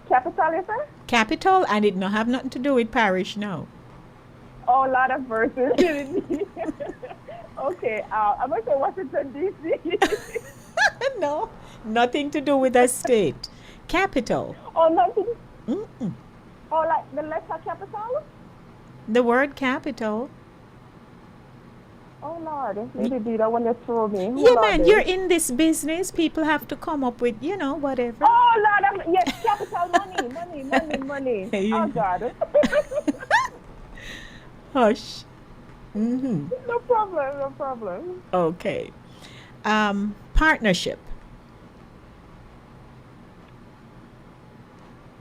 Capital, you said? Capital, and it no have nothing to do with parish, no. Oh, a lot of verses. Okay, I'm going to say Washington, D.C. No, nothing to do with a state. Capital. Oh, nothing? Mm-mm. Oh, like the letter capital? The word capital. Oh, Lord. Lady D, that one you throw me. Yeah, man, you're in this business. People have to come up with, whatever. Oh, Lord. Yes, capital, money. Oh, God. Hush. Mm-hmm. No problem. Okay. Partnership.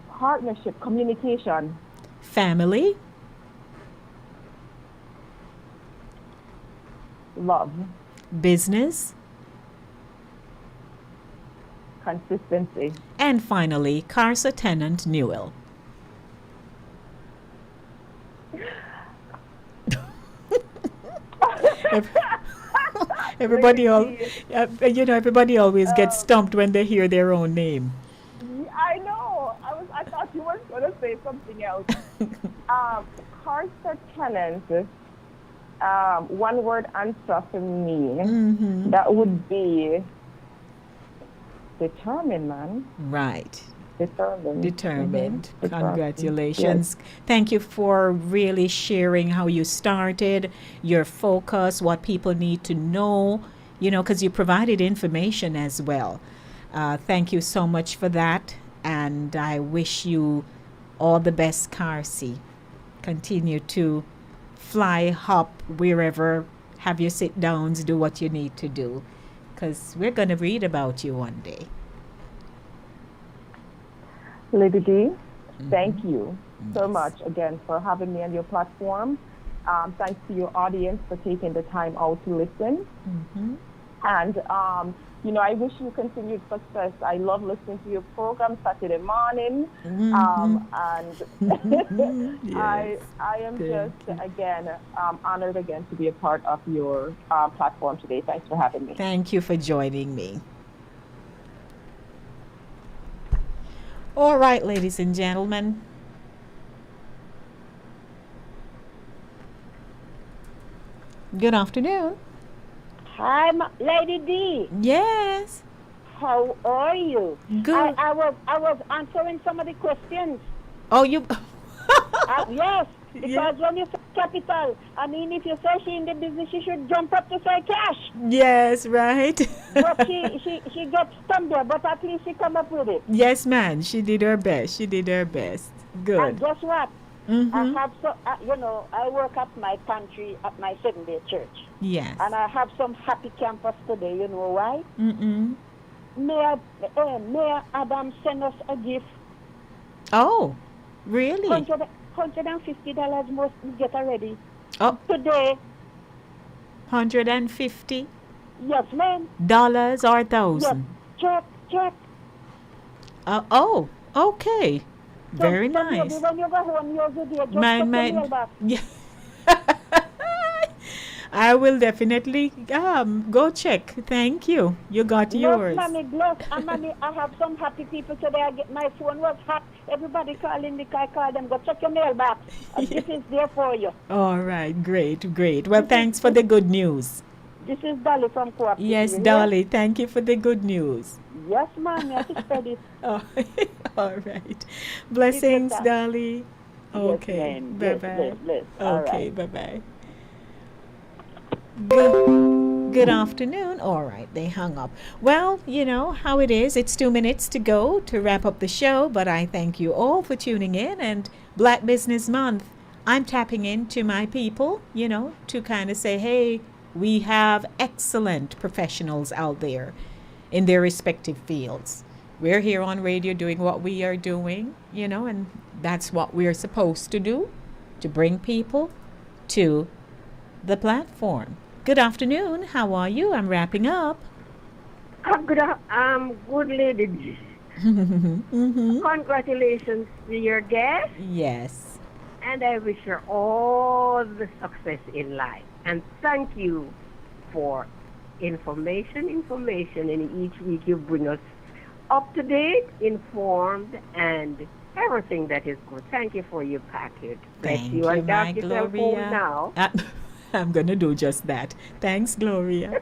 Partnership, communication. Family. Love. Business. Consistency. And finally, Carsa Tenant Newell. Everybody always gets stumped when they hear their own name. I know. I thought you were going to say something else. Carsa Tenant. One word answer for me. Mm-hmm. That would be determined, man. Right. Determined. Mm-hmm. Congratulations. Yes. Thank you for really sharing how you started, your focus, what people need to know, because you provided information as well. Thank you so much for that. And I wish you all the best, Carsi. Continue to fly, hop, wherever, have your sit downs, do what you need to do. Because we're going to read about you one day. Lady D, thank you so much again for having me on your platform. Thanks to your audience for taking the time out to listen. Mm-hmm. And, I wish you continued success. I love listening to your program Saturday morning. Mm-hmm. And Yes. I am just, again, honored again to be a part of your platform today. Thanks for having me. Thank you for joining me. All right, ladies and gentlemen. Good afternoon. Hi, Lady D. Yes. How are you? Good. I was answering some of the questions. Oh, you... Yes, because when you say capital, if you're searching in the business, you should jump up to say cash. Yes, right. But she got stumped there, but at least she come up with it. Yes, man. She did her best. Good. And guess what? Mm-hmm. I have I work at my country, at my Seventh-day Church. Yes. And I have some happy campus today. You know why? Mm-mm. Mayor Adam sent us a gift. Oh, really? $150 must get already. Oh. Today. 150? Yes, ma'am. Dollars or thousand? Yes. Check. Oh, okay. Very nice. When you go home, you'll do just put the mail back. Yeah. I will definitely go check. Thank you. You got yours. Mommy, bless. And mommy, I have some happy people today. My phone was hot. Everybody calling me. I call them. Go check your mailbox. This is there for you. All right. Great. Well, thanks for the good news. This is Dolly from Co-op. Yes, Dolly. Thank you for the good news. Yes, ma'am. Yes, spread it. Oh, all right. Blessings, Dolly. Okay. Yes, bye-bye. bless. Okay, right. bye-bye. Good Good afternoon. All right, they hung up. Well, you know how it is. It's 2 minutes to go to wrap up the show, but I thank you all for tuning in. And Black Business Month, I'm tapping into my people, you know, to kind of say, hey, we have excellent professionals out there in their respective fields. We're here on radio doing what we are doing, you know, and that's what we're supposed to do, to bring people to the platform. Good afternoon. How are you? I'm wrapping up. Good lady. Congratulations to your guest. Yes. And I wish her all the success in life. And thank you for information. And each week you bring us up to date, informed, and everything that is good. Thank you for your package. Thank you, and my yourself Gloria. home now. I'm going to do just that. Thanks, Gloria.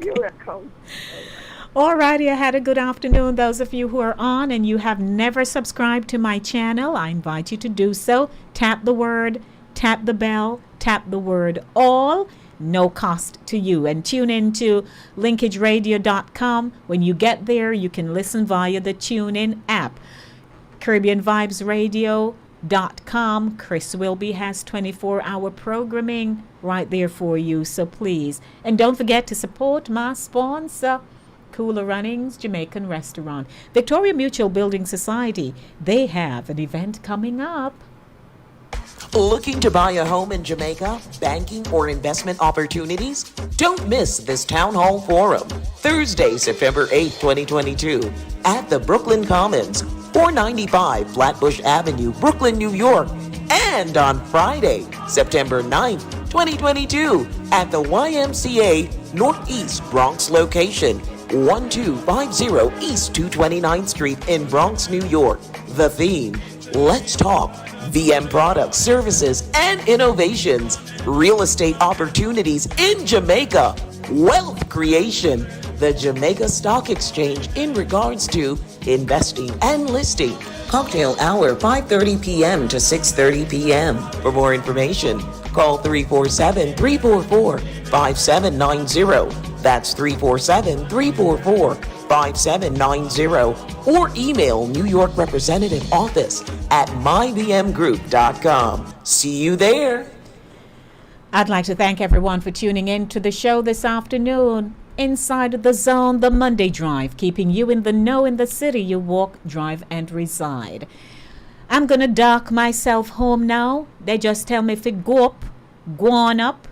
You're welcome. Alrighty, I had a good afternoon. Those of you who are on and you have never subscribed to my channel, I invite you to do so. Tap the word, tap the bell, tap the word all. No cost to you. And tune in to linkageradio.com. When you get there, you can listen via the TuneIn app. CaribbeanVibesRadio.com. Chris Wilby has 24-hour programming right there for you. So please. And don't forget to support my sponsor, Cooler Runnings Jamaican Restaurant. Victoria Mutual Building Society, they have an event coming up. Looking to buy a home in Jamaica, banking or investment opportunities? Don't miss this Town Hall Forum, Thursday, September 8, 2022, at the Brooklyn Commons, 495 Flatbush Avenue, Brooklyn, New York, and on Friday, September 9th, 2022, at the YMCA Northeast Bronx location, 1250 East 229th Street in Bronx, New York. The theme, Let's Talk VM products, services, and innovations, real estate opportunities in Jamaica, wealth creation, the Jamaica Stock Exchange in regards to investing and listing. Cocktail hour 5:30 p.m. to 6:30 p.m. For more information, call 347-344-5790. That's 347-344-5790. Or email New York Representative Office at mybmgroup.com. See you there. I'd like to thank everyone for tuning in to the show this afternoon. Inside the Zone, the Monday Drive, keeping you in the know in the city you walk, drive, and reside. I'm going to dock myself home now. They just tell me if you go on up.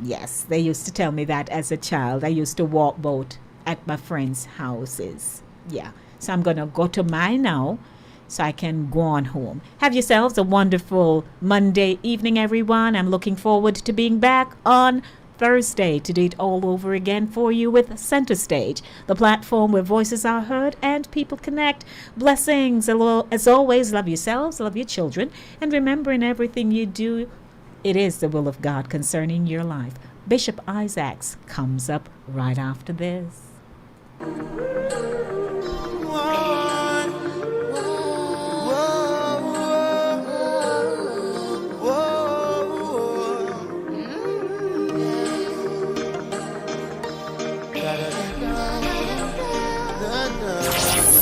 Yes, they used to tell me that as a child. I used to walk boat at my friends' houses. Yeah, so I'm going to go to mine now so I can go on home. Have yourselves a wonderful Monday evening, everyone. I'm looking forward to being back on Thursday to do it all over again for you with Center Stage, the platform where voices are heard and people connect. Blessings. As always, love yourselves, love your children, and remember in everything you do, it is the will of God concerning your life. Bishop Isaacs comes up right after this.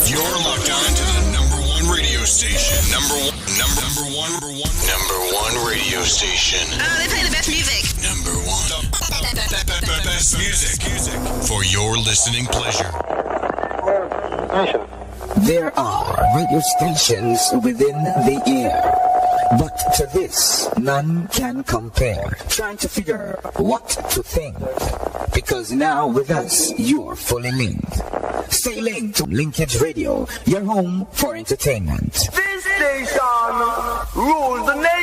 You're locked on to the number one radio station. Number one radio station. They play the best music. Number one. The best music. For your listening pleasure. There are radio stations within the air, but to this, none can compare. Trying to figure what to think, because now with us, you're fully linked. Stay linked to Linkage Radio, your home for entertainment. This station rules the nation.